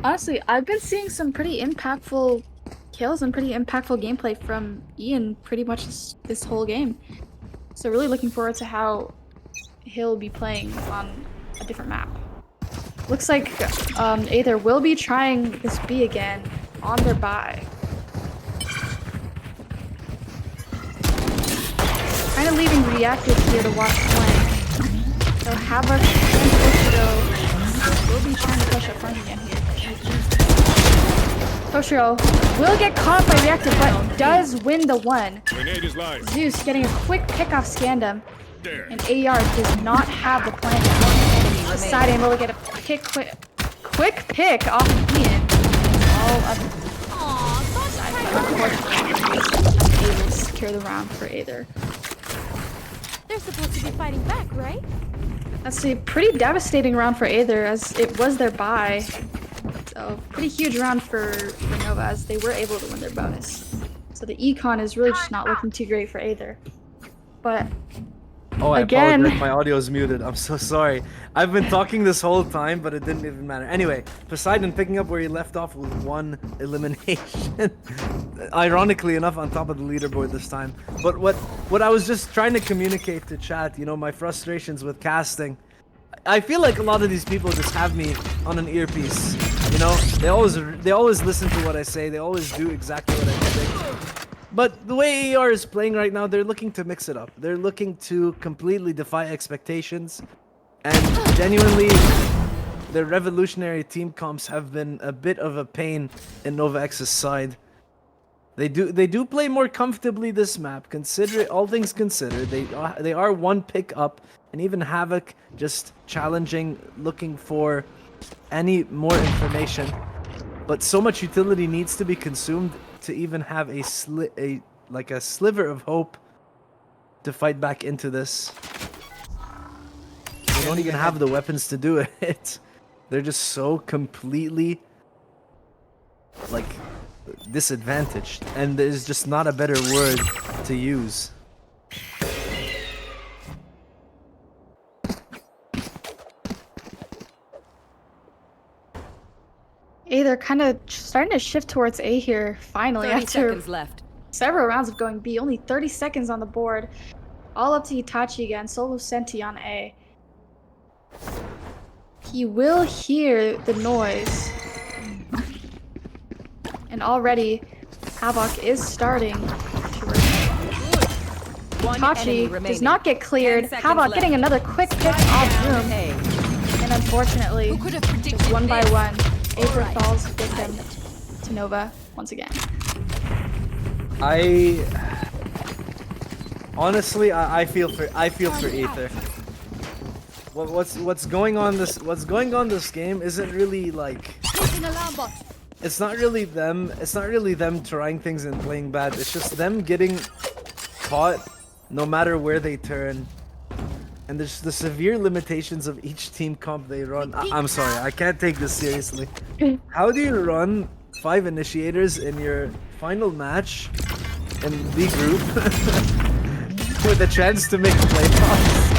Honestly, I've been seeing some pretty impactful kills and pretty impactful gameplay from Ian pretty much this whole game. So really looking forward to how he'll be playing on a different map. Looks like Aether will be trying this B again on their buy. Kind of leaving reactive here to watch flank. So Havoc and Toshiro will be trying to push up front again here. Toshiro will get caught by reactive, but does win the one. Grenade is live. Zeus getting a quick pick off Scandum, There. and AER does not have the plan. Deciding will get a quick pick off of Ian. All of unfortunately able to secure the round for Aether. They're supposed to be fighting back, right? That's a pretty devastating round for Aether, as it was their bye. So pretty huge round for Nova, as they were able to win their bonus. So the econ is really just not looking too great for Aether. But Oh, I again, apologize. My audio is muted. I'm so sorry. I've been talking this whole time, but it didn't even matter. Anyway, Poseidon picking up where he left off with one elimination. Ironically enough, on top of the leaderboard this time. But what I was just trying to communicate to chat, you know, my frustrations with casting. I feel like a lot of these people just have me on an earpiece. You know, they always listen to what I say. They always do exactly what I predict. But the way AER is playing right now, they're looking to mix it up. They're looking to completely defy expectations. And genuinely, their revolutionary team comps have been a bit of a pain in Nova X's side. They do play more comfortably this map. All things considered, they are one pick up, and even Havoc just challenging, looking for any more information. But so much utility needs to be consumed to even have a sliver of hope to fight back into this. They don't even have the weapons to do it. They're just so completely like disadvantaged, and there's just not a better word to use. They're kind of starting to shift towards A here, finally, 30 after seconds left. several rounds of going B. Only 30 seconds on the board. All up to Itachi again, solo Senti on A. He will hear the noise. And already, Havoc is starting to rotate. Itachi does not get cleared. Havoc getting another quick pick off room. And unfortunately, Who could have predicted just one by this? one, Aether Alright. falls victim to Nova once again. Honestly, I feel for Aether. What's going on this game isn't really like, Placing alarm bot. it's not really them trying things and playing bad. It's just them getting caught no matter where they turn. And there's the severe limitations of each team comp they run. I'm sorry, I can't take this seriously. How do you run 5 initiators in your final match in the group with a chance to make playoffs?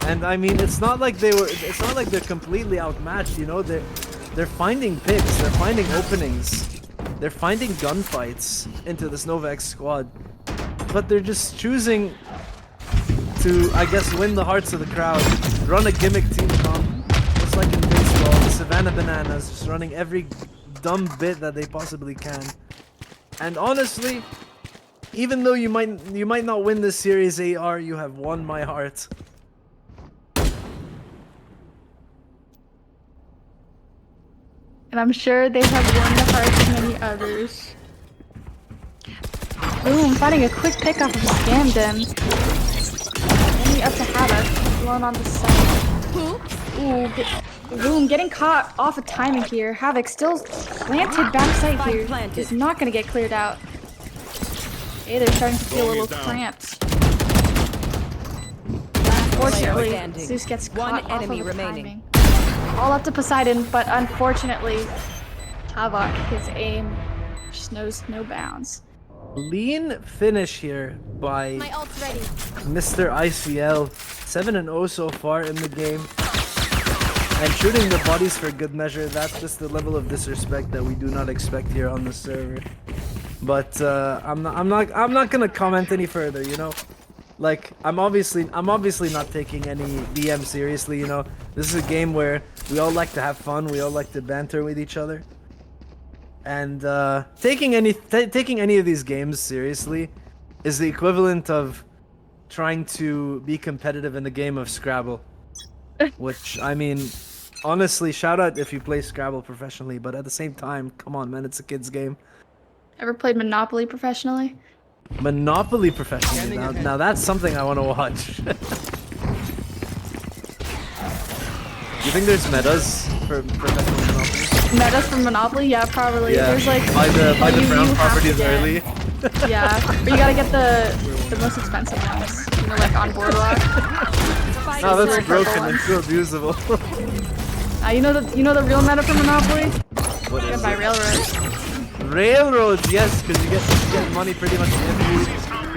And I mean, it's not like they're completely outmatched, you know. They're finding picks, they're finding openings, they're finding gunfights into this Nova X squad, but they're just choosing to, I guess, win the hearts of the crowd, run a gimmick team comp, just like in baseball, the Savannah Bananas, just running every dumb bit that they possibly can. And honestly, even though you might not win this series, AR, you have won my heart. And I'm sure they have won the hearts of many others. Boom, finding a quick pick off of Scandum. Only up to Havoc, blown on the side. Ooh, Boom, getting caught off of timing here. Havoc still planted backside here. Is not gonna get cleared out. Hey, they're starting to feel a little cramped. unfortunately, standing. Zeus gets One caught off enemy of the remaining. timing. All up to Poseidon, but unfortunately, Havoc, his aim just knows no bounds. Lean finish here by My ult's ready. Mr. ICL. 7-0 so far in the game. And shooting the bodies for good measure, that's just the level of disrespect that we do not expect here on the server. But I'm not gonna comment any further, you know? Like, I'm obviously not taking any BM seriously, you know? This is a game where we all like to have fun, we all like to banter with each other. And taking any of these games seriously is the equivalent of trying to be competitive in the game of Scrabble. Which, I mean, honestly, shout out if you play Scrabble professionally, but at the same time, come on, man, it's a kid's game. Ever played Monopoly professionally? Monopoly professionally, now that's something I want to watch. You think there's metas for professional Monopoly? Metas from Monopoly? Yeah, probably. Yeah, There's like buy the you brown have to properties get- early. Yeah, but you gotta get the most expensive ones. You know, like on Boardwalk. No, that's Super broken purple and still usable. You know the real meta for Monopoly? What You is can buy it? railroads. Railroads, yes, because you get money pretty much every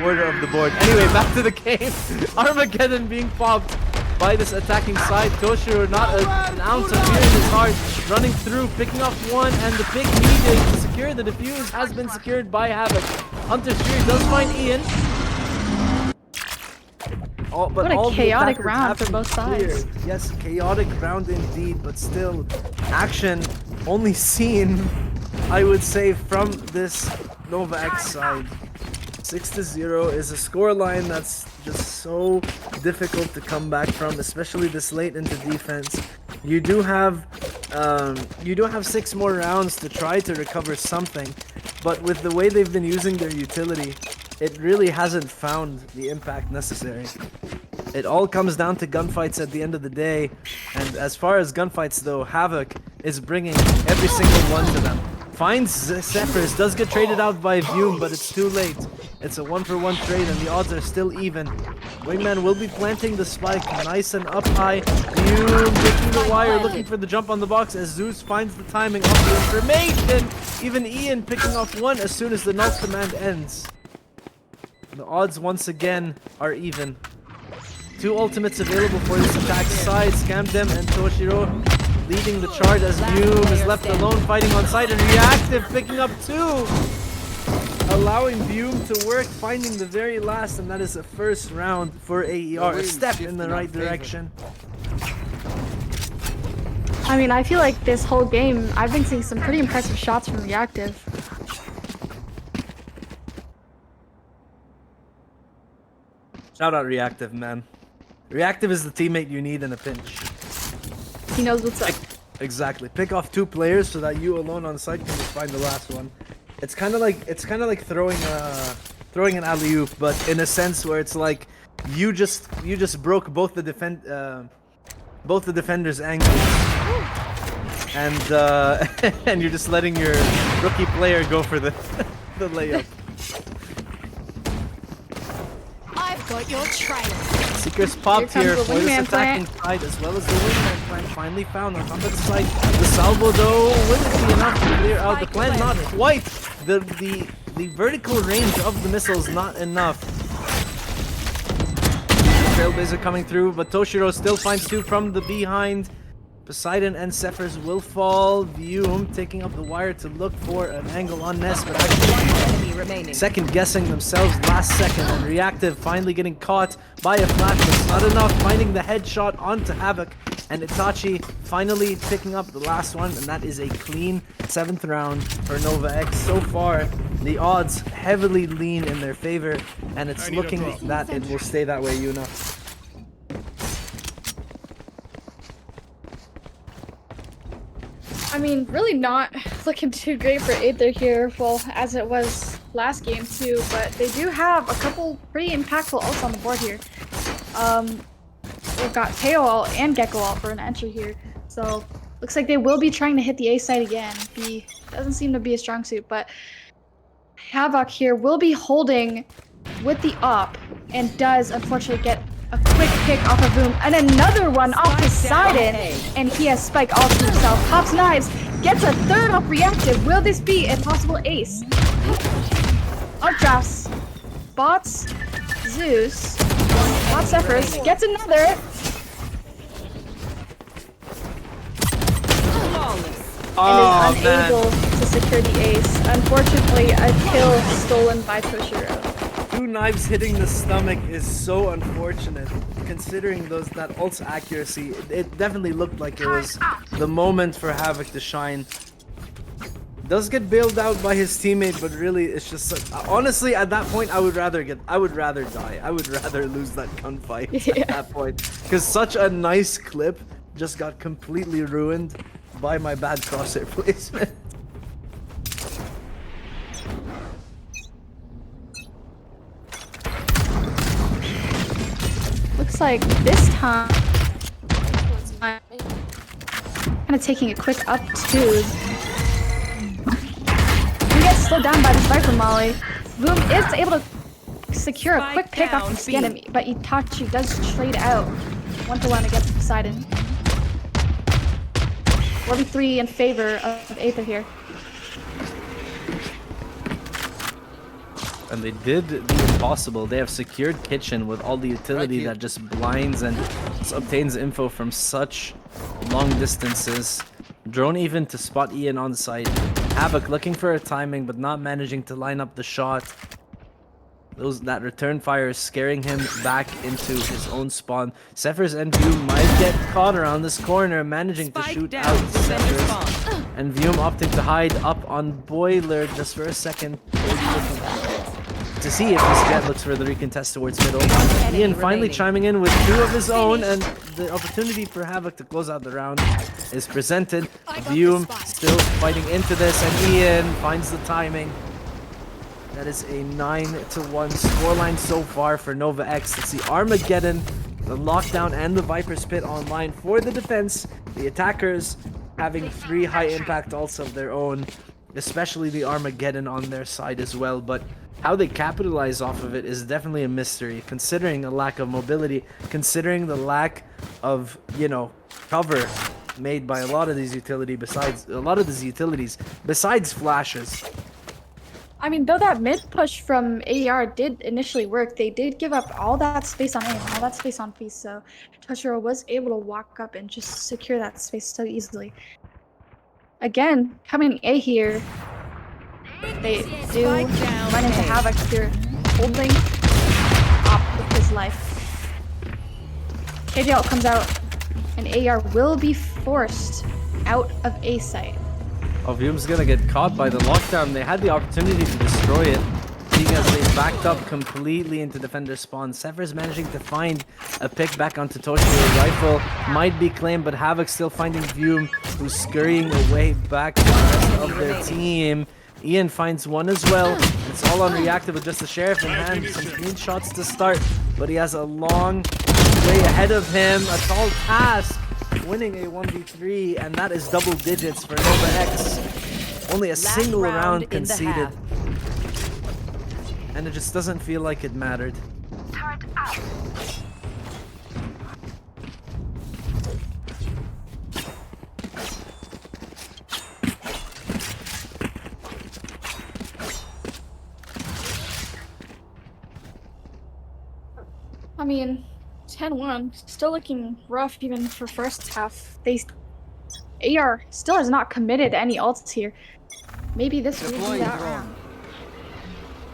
quarter of the board. Anyway, back to the game. Armageddon being popped by this attacking side. Toshiro, not an ounce of fear in his heart, running through, picking up one, and the pick needed to secure the defuse has been secured by Havoc. Hunter's Fury does find Ian. What a chaotic round for both sides. Yes, chaotic round indeed, but still, action only seen, I would say, from this Nova X side. 6-0 is a scoreline that's just so difficult to come back from, especially this late into defense. You do have 6 more rounds to try to recover something, but with the way they've been using their utility, it really hasn't found the impact necessary. It all comes down to gunfights at the end of the day, and as far as gunfights though, Havoc is bringing every single one to them. Finds Zephyrus, does get traded out by Vume, but it's too late. It's a 1-for-1 trade and the odds are still even. Wingman will be planting the spike nice and up high. Vume taking the wire, looking for the jump on the box as Zeus finds the timing of the information. Even Ian picking off one as soon as the null command ends. The odds once again are even. 2 ultimates available for this attack side. Scam them and Toshiro leading the charge as Vume is left alone fighting on site, and Reactive picking up 2. Allowing Vume to work, finding the very last, and that is a first round for AER. A step in the right direction. I mean, I feel like this whole game, I've been seeing some pretty impressive shots from Reactive. Shout out Reactive, man. Reactive is the teammate you need in a pinch. He knows what's up. Exactly. Pick off 2 players so that you alone on site can just find the last one. It's kind of like throwing an alley-oop, but in a sense where it's like you just broke both the defenders' angles, and and you're just letting your rookie player go for the the layup. I've got your trail. Seekers popped Here here comes for the this wingman attacking side, as well as the wingman plant finally found on top of the site. The salvo though, will it be enough to clear out the plant? Not quite. The vertical range of the missiles not enough. Trailblazer coming through, but Toshiro still finds 2 from the behind. Poseidon and Zephyrus will fall. Vume taking up the wire to look for an angle on Ness, but Enemy remaining. second guessing themselves last second, and Reactive finally getting caught by a flash, but it's not enough, finding the headshot onto Havoc, and Itachi finally picking up the last one, and that is a clean 7th round for Nova X. So far, the odds heavily lean in their favor, and it's looking that it will stay that way, Yuna. I mean, really not looking too great for Aether here, well, as it was last game too, but they do have a couple pretty impactful ults on the board here. We've got Teo ult and Gecko ult for an entry here, so looks like they will be trying to hit the A site again. B doesn't seem to be a strong suit, but Havoc here will be holding with the op and does unfortunately get A quick pick off of Boom, and another one off Poseidon, and he has Spike all to himself. Pops knives, gets a third off reactive. Will this be a possible ace? Updrafts, bots, Zeus, bot Zephyrs, gets another. And is unable to secure the ace. Unfortunately, a kill stolen by Toshiro. 2 knives hitting the stomach is so unfortunate, considering that ult's accuracy. It definitely looked like it was the moment for Havoc to shine. Does get bailed out by his teammate, but really, it's just honestly at that point, I would rather die. I would rather lose that gunfight at that point, because such a nice clip just got completely ruined by my bad crosshair placement. Looks like this time, kind of taking a quick up two. He gets slowed down by this Viper Molly. Boom is able to secure a quick pick off the enemy, but Itachi does trade out 1-1 against Poseidon. 43 in favor of Aether here. And they did the impossible. They have secured kitchen with all the utility that just blinds and just obtains info from such long distances. Drone even to spot Ian on site. Havoc looking for a timing but not managing to line up the shot. That return fire is scaring him back into his own spawn. Zephyr's and Vume might get caught around this corner, managing to shoot out Zephyr's. And Vume opting to hide up on Boiler just for a second. To see if this Jet looks for the recontest towards middle. Ian finally chiming in with 2 of his own, and the opportunity for Havoc to close out the round is presented. Vume still fighting into this, and Ian finds the timing. That is a 9-1 scoreline so far for Nova X. Let's see Armageddon, the lockdown, and the Viper's Pit online for the defense. The attackers having 3 high impact ults of their own, especially the Armageddon on their side as well. But how they capitalize off of it is definitely a mystery, considering the lack of mobility, considering the lack of, cover made by a lot of these utilities besides flashes. I mean, though that mid push from AER did initially work, they did give up all that space on A and all that space on Feast, so Toshiro was able to walk up and just secure that space so easily. Again, coming A here, they do run into Havoc here, holding up with his life. KJL comes out, and AER will be forced out of A site. Oh, Vume's gonna get caught by the lockdown. They had the opportunity to destroy it, seeing as they backed up completely into defender spawn. Zephyr's managing to find a pick back onto Toshiro's rifle. Might be claimed, but Havoc still finding Vume, who's scurrying away back to the rest of their team. Ian finds one as well. It's all on reactive with just the Sheriff in hand. Some clean shots to start, but he has a long way ahead of him. A tall task. Winning a 1v3, and that is double digits for Nova X. Only a single round conceded. And it just doesn't feel like it mattered. Turret out. I mean, 10-1, still looking rough even for first half. AER still has not committed to any ults here. Maybe this will be that round.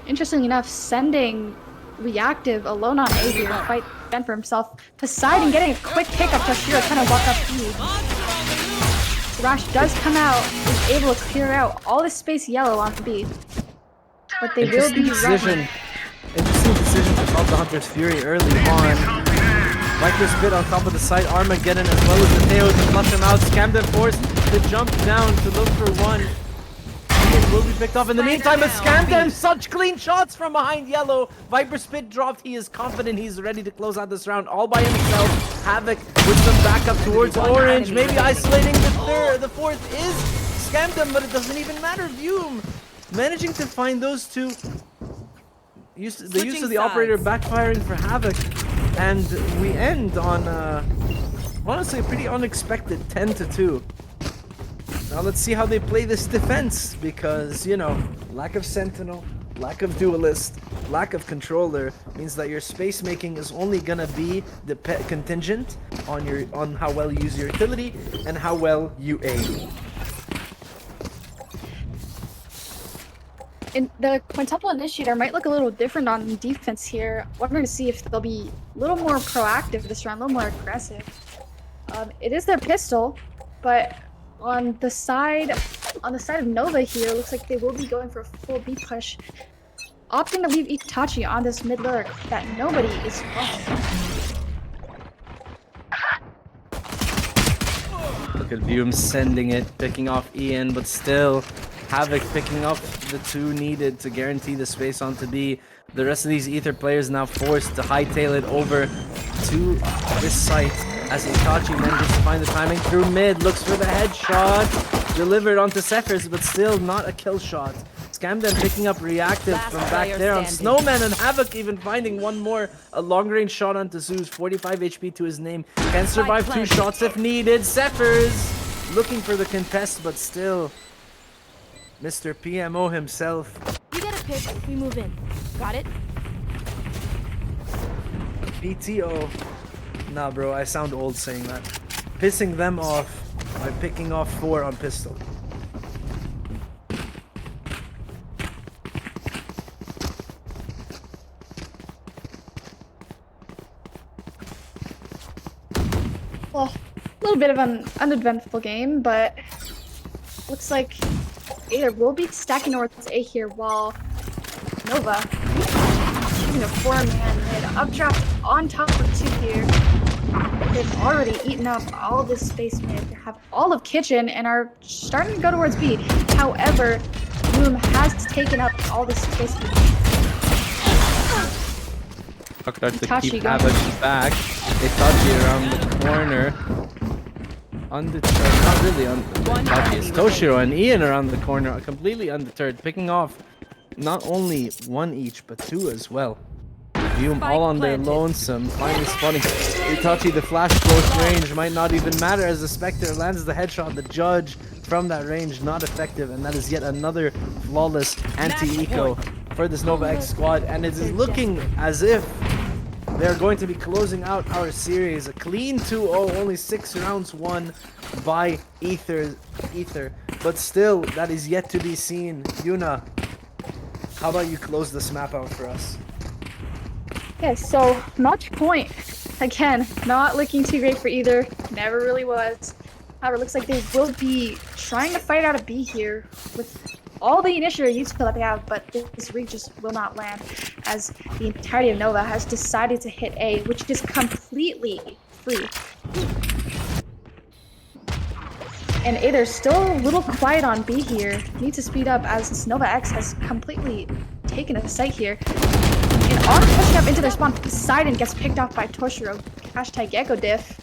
Interestingly enough, sending reactive alone on A here to fight Ben for himself. Poseidon getting a quick pick up Toshiro, trying to walk up E. Rash does come out, is able to clear out all this space yellow on B. But they will be running. Interesting decision to drop the Hunter's Fury early on. Viper's Pit on top of the site, Armageddon as well as the Theo to flush him out. Scamden forced to jump down to look for one. Ian will be picked off in the meantime, but Scamden, such clean shots from behind yellow. Viper's Pit dropped, he is confident he's ready to close out this round all by himself. Havoc with some backup towards orange, maybe isolating the fourth is Scamden, but it doesn't even matter. Vume managing to find those two. The use of the operator backfiring for Havoc. And we end on, honestly, a pretty unexpected 10-2. Now let's see how they play this defense, because, you know, lack of Sentinel, lack of Duelist, lack of Controller means that your space making is only gonna be contingent on how well you use your utility and how well you aim. And the Quintuple Initiator might look a little different on defense here. Wondering to see if they'll be a little more proactive this round, a little more aggressive. It is their pistol, but on the side of Nova here, looks like they will be going for a full B push, opting to leave Itachi on this mid lurk that nobody is watching. Look at Vume sending it, picking off Ian, but still Havoc picking up the 2 needed to guarantee the space onto B. The rest of these Ether players now forced to hightail it over to this site as Itachi manages to find the timing through mid, looks for the headshot, delivered onto Cephers, but still not a kill shot. Scam then picking up reactive Last from back player there on standing. Snowman, and Havoc even finding one more. A long-range shot onto Zeus, 45 HP to his name. Can survive 2 planted. shots if needed. Cephers looking for the contest, but still Mr. PMO himself. You get a pick, we move in. Got it? PTO. Nah, bro, I sound old saying that. Pissing them off by picking off 4 on pistol. Well, a little bit of an uneventful game, but looks like AER will be stacking towards A here while Nova using a 4-man mid updraft on top of 2 here. They've already eaten up all this space mid. They have all of kitchen and are starting to go towards B. However, Boom has taken up all this space mid. Start to Itachi keep going. Havoc back. Itachi around the corner. Undeterred, not really Itachi. It's Toshiro and Ian around the corner, completely undeterred, picking off not only 1 each, but 2 as well. Vume all on their lonesome, finally spawning. Itachi, the flash close range might not even matter as the Spectre lands the headshot. The Judge from that range not effective, and that is yet another flawless anti-eco for this Nova X squad, and it is looking as if they're going to be closing out our series. A clean 2-0, only 6 rounds won by Ether. But still, that is yet to be seen. Yuna, how about you close this map out for us? Okay, so match point. Again, not looking too great for either. Never really was. However, looks like they will be trying to fight out of B here with all the initiative utility that they have, but this rig just will not land as the entirety of Nova has decided to hit A, which is completely free. And A, they're still a little quiet on B here. Need to speed up as this Nova X has completely taken a site here. And on pushing up into their spawn, Poseidon gets picked off by Toshiro. Hashtag Gecko diff.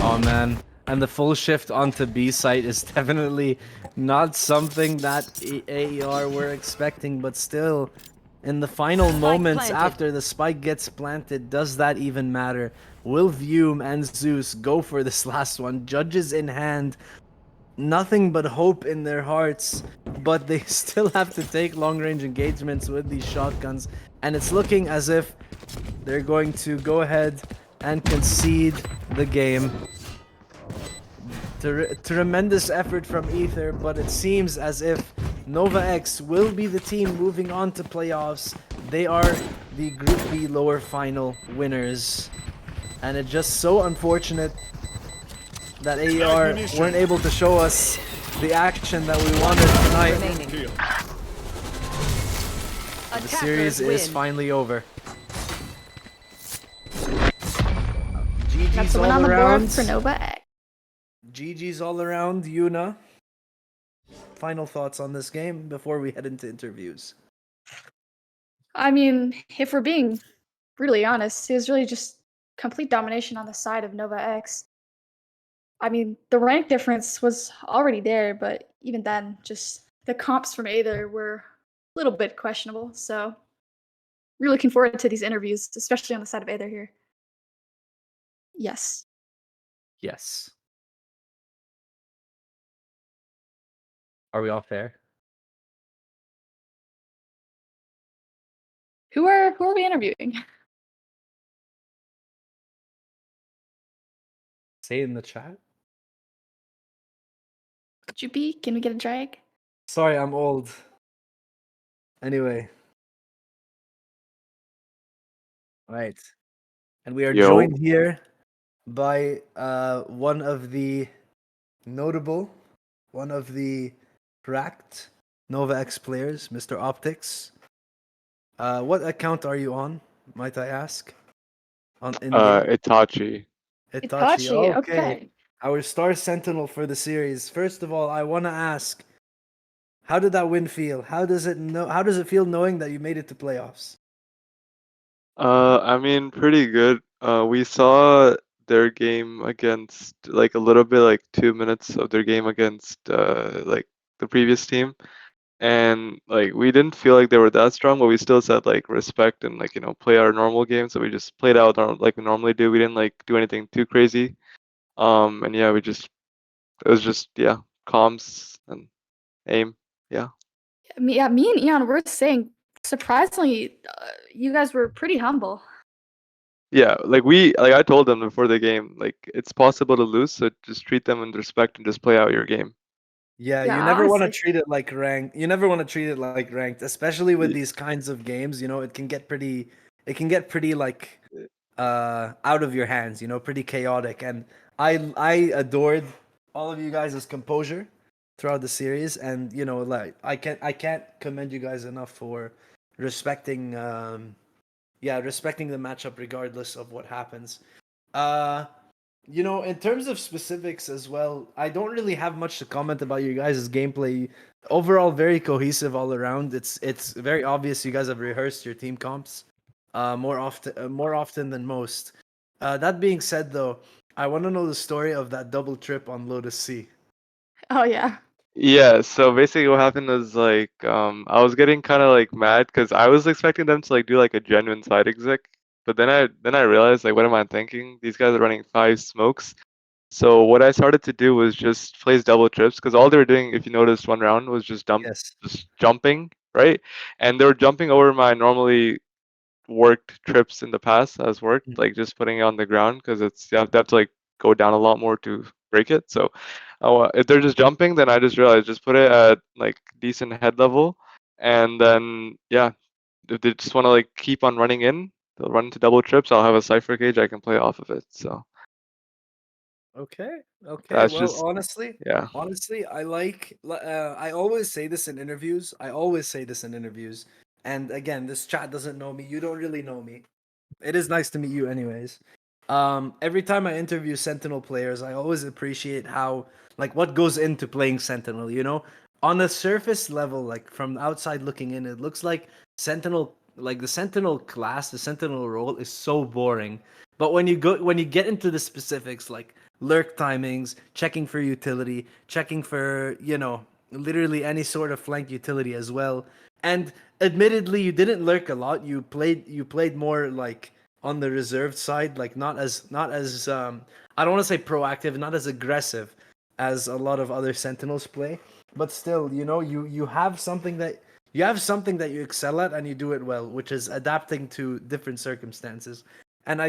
Oh man, and the full shift onto B site is definitely not something that AER were expecting, but still, in the final moments planted. after the spike gets planted, does that even matter? Will Vume and Zeus go for this last one? Judges in hand, nothing but hope in their hearts, but they still have to take long-range engagements with these shotguns, and it's looking as if they're going to go ahead and concede the game. Tremendous effort from Ether, but it seems as if Nova X will be the team moving on to playoffs. They are the Group B lower final winners, and it's just so unfortunate that AER weren't able to show us the action that we wanted tonight. Kill. The series is finally over. That's GG's the win all on the board around. for Nova X. GG's all around. Yuna, final thoughts on this game before we head into interviews. I mean, if we're being brutally honest, it was really just complete domination on the side of Nova X. I mean, the rank difference was already there, but even then, just the comps from Aether were a little bit questionable. So really looking forward to these interviews, especially on the side of Aether here. Yes. Yes. Are we all fair? Who are we interviewing? Say it in the chat. Jupi, can we get a drag? Sorry, I'm old. Anyway. Right. And we are Yo. joined here by one of the notable, one of the cracked Nova X players, Mr. Optics. What account are you on, might I ask? On in-game? Itachi. Itachi. Itachi, Okay. okay. Our star sentinel for the series. First of all, I want to ask, how did that win feel? How does it feel knowing that you made it to playoffs? I mean, pretty good. We saw their game against like a little bit, like 2 minutes of their game against like the previous team, and like we didn't feel like they were that strong, but we still said like respect and like play our normal game. So we just played out like we normally do. We didn't like do anything too crazy. And yeah, it was just comms and aim. Yeah. Me and Eon were saying, surprisingly, you guys were pretty humble. Yeah, like I told them before the game, like it's possible to lose, so just treat them with respect and just play out your game. Yeah, Yeah, you never want to honestly. treat it like ranked. You never want to treat it like ranked, especially with Y- these kinds of games. It can get pretty like out of your hands. Pretty chaotic. And I adored all of you guys' composure throughout the series, and like I can't commend you guys enough for respecting respecting the matchup regardless of what happens. Uh, in terms of specifics as well, I don't really have much to comment about you guys' gameplay. Overall, very cohesive all around. It's very obvious you guys have rehearsed your team comps, more often than most. That being said, though, I want to know the story of that double trip on Lotus Sea. Oh yeah. Yeah, so basically what happened was like I was getting kind of like mad because I was expecting them to like do like a genuine side exec, but then I realized like what am I thinking? These guys are running 5 smokes. So what I started to do was just place double trips because all they were doing, if you noticed, one round was Yes. just jumping, right? And they were jumping over my normally worked trips in the past has worked, Mhm. like just putting it on the ground because you have to like go down a lot more to break it. So if they're just jumping, then I just realized just put it at like decent head level, and then yeah, if they just want to like keep on running in, they'll run into double trips. I'll have a cipher cage I can play off of it. So Okay. Okay. that's Well, just yeah. honestly, I always say this in interviews. And again, this chat doesn't know me. You don't really know me. It is nice to meet you, anyways. Every time I interview Sentinel players, I always appreciate how, like, what goes into playing Sentinel. On a surface level, like from outside looking in, it looks like Sentinel, like the Sentinel class, the Sentinel role is so boring. But when you get into the specifics, like lurk timings, checking for utility, checking for literally any sort of flank utility as well, and admittedly, you didn't lurk a lot. You played more like on the reserved side, like not as I don't want to say proactive, not as aggressive as a lot of other Sentinels play. But still, you have something that you excel at and you do it well, which is adapting to different circumstances. And I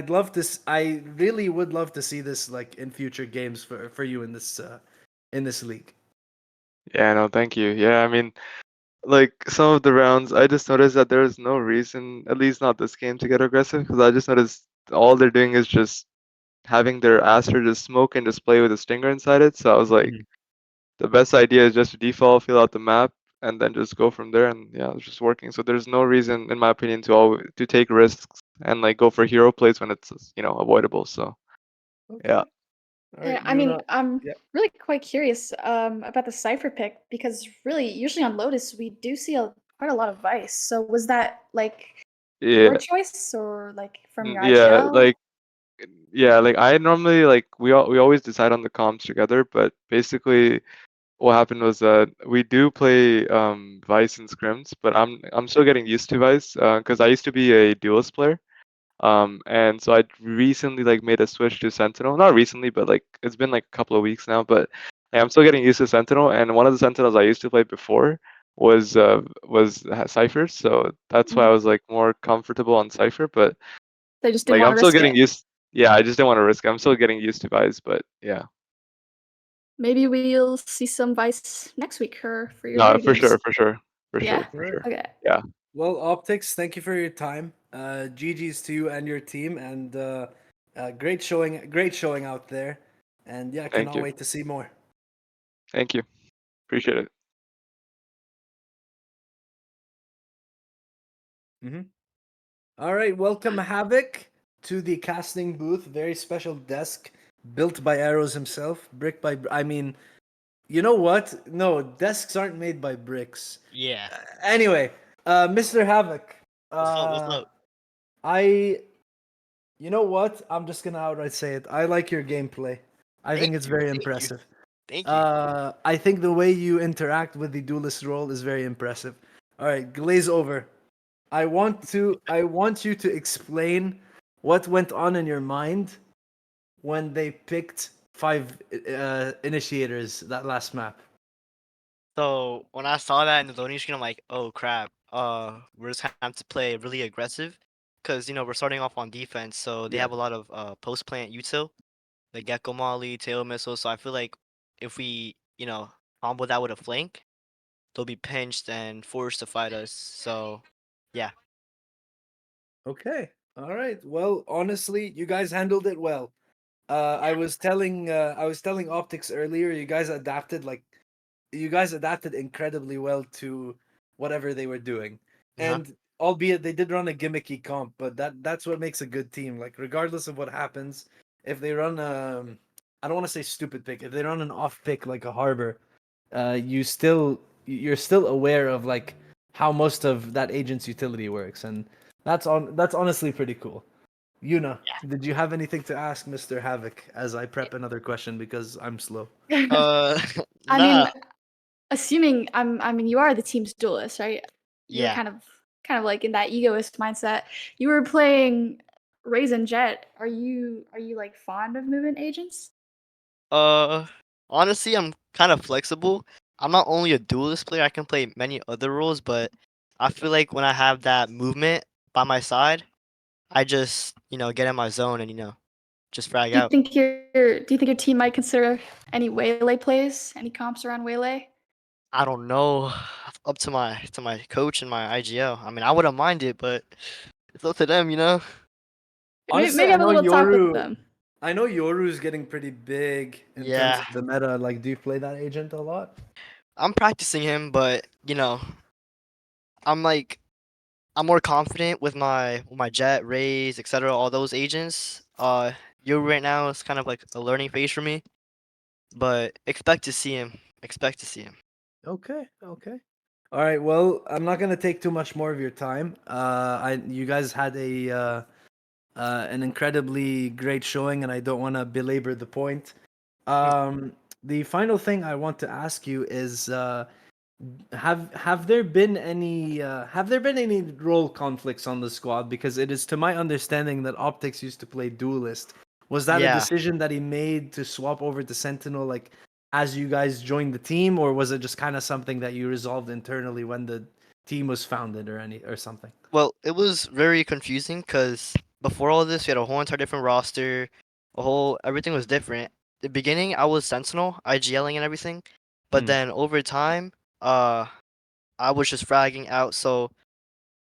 really would love to see this like in future games for you in this league. Yeah, no, thank you. Yeah, I mean, like some of the rounds, I just noticed that there's no reason, at least not this game, to get aggressive because I just noticed all they're doing is just having their Aster just smoke and just play with a stinger inside it. So I was like, Mhm. the best idea is just to default, fill out the map, and then just go from there. And yeah, it's just working. So there's no reason, in my opinion, to take risks and like go for hero plays when it's avoidable. So Okay. yeah. All And right, I mean, Yuna. I'm Yeah. really quite curious about the cipher pick because really, usually on Lotus, we do see quite a lot of Vice. So was that like your Yeah. choice or like from your Yeah. IGL? Like I normally like we always decide on the comms together, but basically what happened was that we do play Vice and scrims, but I'm still getting used to Vice because I used to be a duelist player. And so I recently like made a switch to Sentinel. Not recently, but like it's been like a couple of weeks now. But yeah, I'm still getting used to Sentinel. And one of the Sentinels I used to play before was Cypher. So that's why I was like more comfortable on Cypher. But They just didn't like want I'm to still risk getting it. used. Yeah, I just didn't want to risk it. I'm still getting used to Vice, but yeah. Maybe we'll see some Vice next week for your No, video games. for sure, Yeah. for sure. Okay. Yeah. Well, Optics, thank you for your time. GG's to you and your team, and great showing out there. And yeah, Thank cannot you. wait to see more. Thank you. Appreciate it. All right, welcome Havoc to the casting booth. Very special desk built by Arrows himself, brick by. I mean, you know what? No, desks aren't made by bricks. Yeah. Anyway, Mr. Havoc. What's up? What's up? I. You know what? I'm just gonna outright say it. I like your gameplay. I Thank think it's you. very Thank you. impressive. Thank you. I think the way you interact with the duelist role is very impressive. All right, glaze over. I want you to explain what went on in your mind when they picked 5 initiators that last map. So when I saw that in the loading screen, I'm like, oh crap. We're just have to play really aggressive, cause we're starting off on defense, so they Yeah. have a lot of post plant util, the gecko molly, tail missile. So I feel like if we combo that with a flank, they'll be pinched and forced to fight us. So yeah. Okay. All right. Well, honestly, you guys handled it well. I was telling Optics earlier, you guys adapted incredibly well to whatever they were doing. Uh-huh. And albeit they did run a gimmicky comp, but that's what makes a good team. Like regardless of what happens, if they run I don't want to say stupid pick, if they run an off pick like a harbor, you're still aware of like how most of that agent's utility works, and that's honestly pretty cool. Yuna, did you have anything to ask Mr. Havoc as I prep another question because I'm slow? I Nah. mean, assuming I mean you are the team's duelist, right? You're Yeah. kind of like in that egoist mindset. You were playing Raisin Jet. Are you like fond of movement agents? Uh, Honestly, I'm kind of flexible. I'm not only a duelist player, I can play many other roles, but I feel like when I have that movement by my side, I just, get in my zone and, just frag out. Do you think your team might consider any waylay plays, any comps around waylay? I don't know. Up to my coach and my IGL. I mean, I wouldn't mind it, but it's up to them. Honestly, Maybe have a little talk with them. I know Yoru's getting pretty big in terms Yeah, of the meta. Like, do you play that agent a lot? I'm practicing him, but I'm like I'm more confident with my Jet, Rays, etc. All those agents. You right now is kind of like a learning phase for me, but expect to see him. Expect to see him. Okay, okay. All right. Well, I'm not gonna take too much more of your time. You guys had an incredibly great showing, and I don't want to belabor the point. The final thing I want to ask you is, have there been any role conflicts on the squad? Because it is to my understanding that Optics used to play duelist. Was that a Yeah. decision that he made to swap over to Sentinel, like as you guys joined the team, or was it just kind of something that you resolved internally when the team was founded, or something? Well, it was very confusing because before all this, we had a whole entire different roster. Everything was different. The beginning, I was Sentinel, IGLing and everything, but Hmm. then over time, I was just fragging out. So,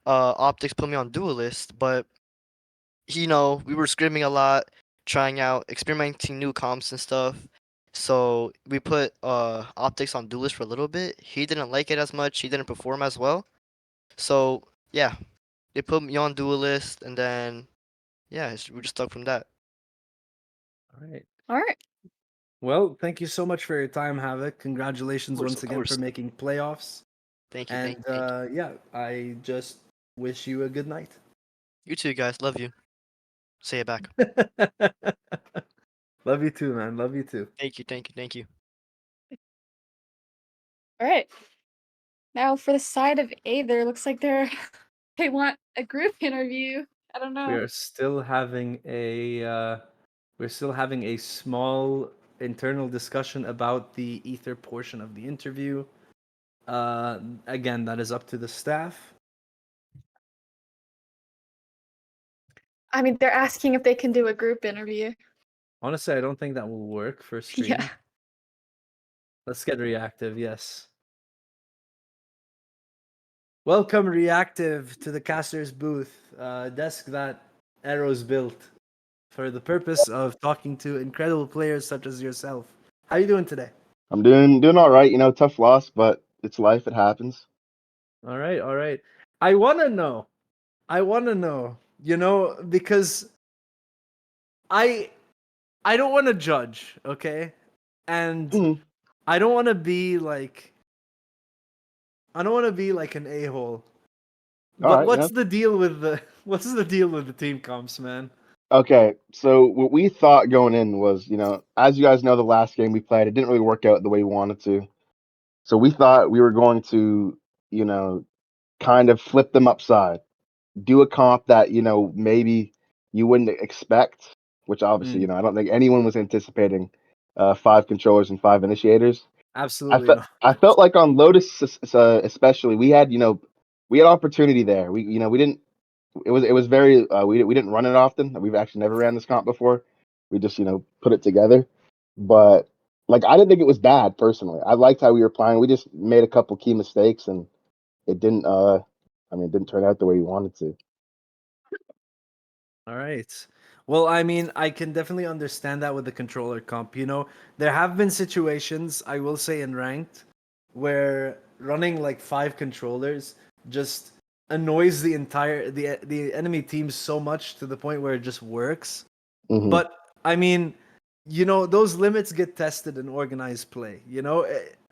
Optics put me on duelist, but we were scrimming a lot, trying out, experimenting new comps and stuff. So we put Optics on duelist for a little bit. He didn't like it as much. He didn't perform as well. So yeah, they put me on duelist, and then yeah, we just stuck from that. All right. All right. Well, thank you so much for your time, Havoc. Congratulations once Of again for course. making playoffs. Thank you, thank And you, thank you. yeah, I just wish you a good night. You too, guys. Love you. Say it back. Love you too, man. Love you too. Thank you, thank you, thank you. All right. Now for the side of Aether, looks like they want a group interview. I don't We know. are still having a small internal discussion about the ether portion of the interview. Again, that is up to the staff. I mean, they're asking if they can do a group interview. Honestly, I don't think that will work for stream. Yeah. Let's get reactive, yes. Welcome, Reactive, to the caster's booth, desk that Arrows built for the purpose of talking to incredible players such as yourself. How you doing today? I'm doing all right. You know, tough loss, but it's life. It happens. All right, all right. I want to know, because I don't want to judge, okay? And Mhm. I don't want to be like an a-hole. All But right. Yeah. what's the deal with the team comps, man? Okay. So what we thought going in was, you know, as you guys know, the last game we played, it didn't really work out the way we wanted to. So we thought we were going to, you know, kind of flip them upside, do a comp that, you know, maybe you wouldn't expect, which obviously, you know, I don't think anyone was anticipating 5 controllers and 5 initiators. Absolutely not. I felt like on Lotus especially, we had, you know, we had opportunity there. We didn't. It was very. We didn't run it often. We've actually never ran this comp before. We just, you know, put it together. But like, I didn't think it was bad personally. I liked how we were playing. We just made a couple key mistakes, and it didn't. I mean, it didn't turn out the way we wanted to. All right. Well, I mean, I can definitely understand that with the controller comp. There have been situations, I will say, in ranked, where running like 5 controllers just annoys the enemy team so much to the point where it just works. Hmm. But I mean, those limits get tested in organized play.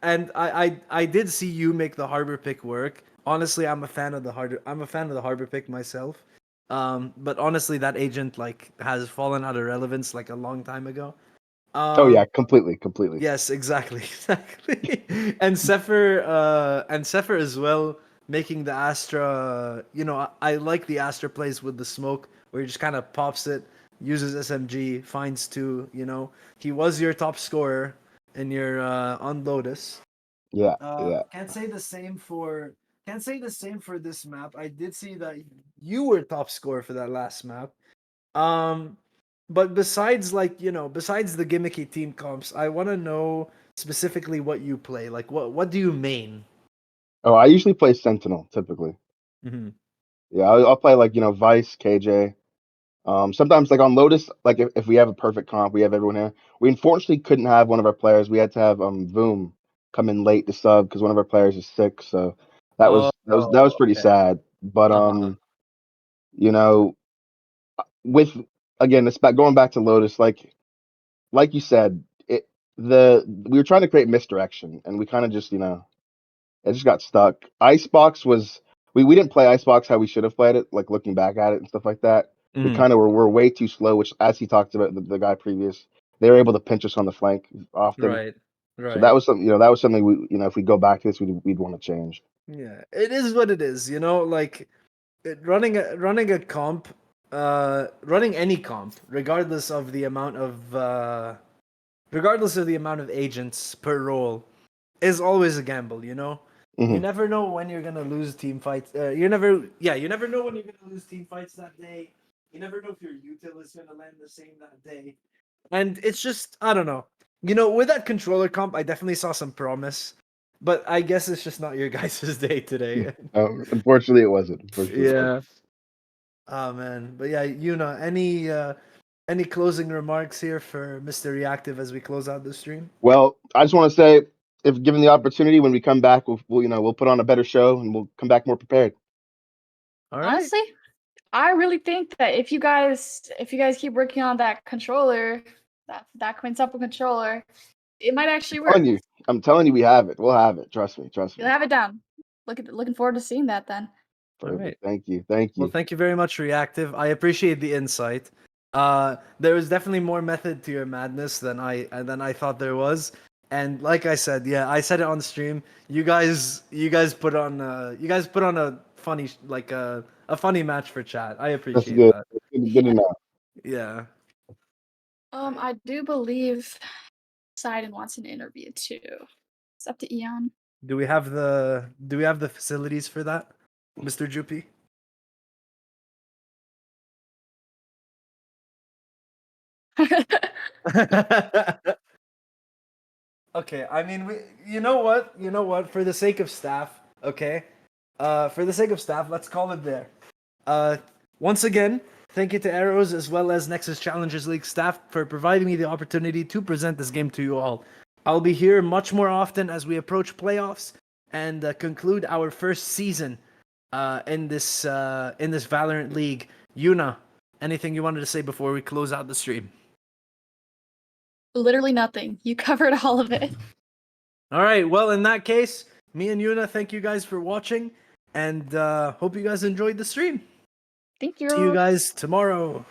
And I did see you make the harbor pick work. Honestly, I'm a fan of the harbor pick myself. But honestly, that agent like has fallen out of relevance like a long time ago. Oh Um, yeah, completely. Yes, exactly, exactly. And Sepher as well, making the Astra. I like the Astra plays with the smoke, where he just kind of pops it, uses SMG, finds two. He was your top scorer in your on Lotus. Yeah, yeah. Can't say the same for this map. I did see that you were top scorer for that last map. Um, but besides the gimmicky team comps, I want to know specifically what you play. Like, what do you main? Oh, I usually play Sentinel typically. Mm-hmm. Yeah, I'll play like, you know, Vice, KJ. Sometimes like on Lotus, like if we have a perfect comp, we have everyone here. We unfortunately couldn't have one of our players. We had to have Voom come in late to sub because one of our players is sick. So Oh, that was pretty okay. sad. But Uh-huh. you know, with again, it's back going back to Lotus, like you said, we were trying to create misdirection and we kind of just, you know, it just got stuck. Icebox was we didn't play Icebox how we should have played it, like looking back at it and stuff like that. We Mhm. kind of were way too slow, which as he talked about the guy previous, they were able to pinch us on the flank often. Right. So Right. that was something, you know, that was something we, you know, if we go back to this, we'd want to change. Yeah. It is what it is. Like running a comp, running any comp, regardless of the amount of agents per role, is always a gamble. You Hmm. never know when you're gonna lose team fights. You never know when you're gonna lose team fights that day. You never know if your util is gonna land the same that day. And it's just, I don't know. With that controller comp, I definitely saw some promise, but I guess it's just not your guys' day today. Unfortunately, it wasn't. Unfortunately, it wasn't. Yeah. Oh man, but yeah, any closing remarks here for Mr. Reactive as we close out the stream? Well, I just want to say, if given the opportunity, when we come back, we'll you know, we'll put on a better show and we'll come back more prepared. All right. Honestly, I really think that if you guys keep working on that controller, that quintuple controller, it might actually work. I'm telling you, we have it. We'll have it. Trust me. Trust You'll me. have it down. Looking forward to seeing that then. All right. Perfect. Thank you. Thank Well, you. thank you very much, Reactive. I appreciate the insight. There was definitely more method to your madness than I thought there was, And like I said, yeah, I said it on the stream. You guys put on a funny a funny match for chat. I That's appreciate good. that. Good enough. Yeah. I do believe Sidon wants an interview too. It's up to Eon. Do we have the facilities for that, Mr. Juppy? Okay, I mean, you know what? For the sake of staff, okay, for the sake of staff, let's call it there. Uh, Once again, thank you to Arrows as well as Nexus Challengers League staff for providing me the opportunity to present this game to you all. I'll be here much more often as we approach playoffs and conclude our first season in this Valorant League. Yuna, anything you wanted to say before we close out the stream? Literally nothing. You covered all of it. All right. Well, in that case, me and Yuna, thank you guys for watching, and hope you guys enjoyed the stream. Thank you. See you guys tomorrow.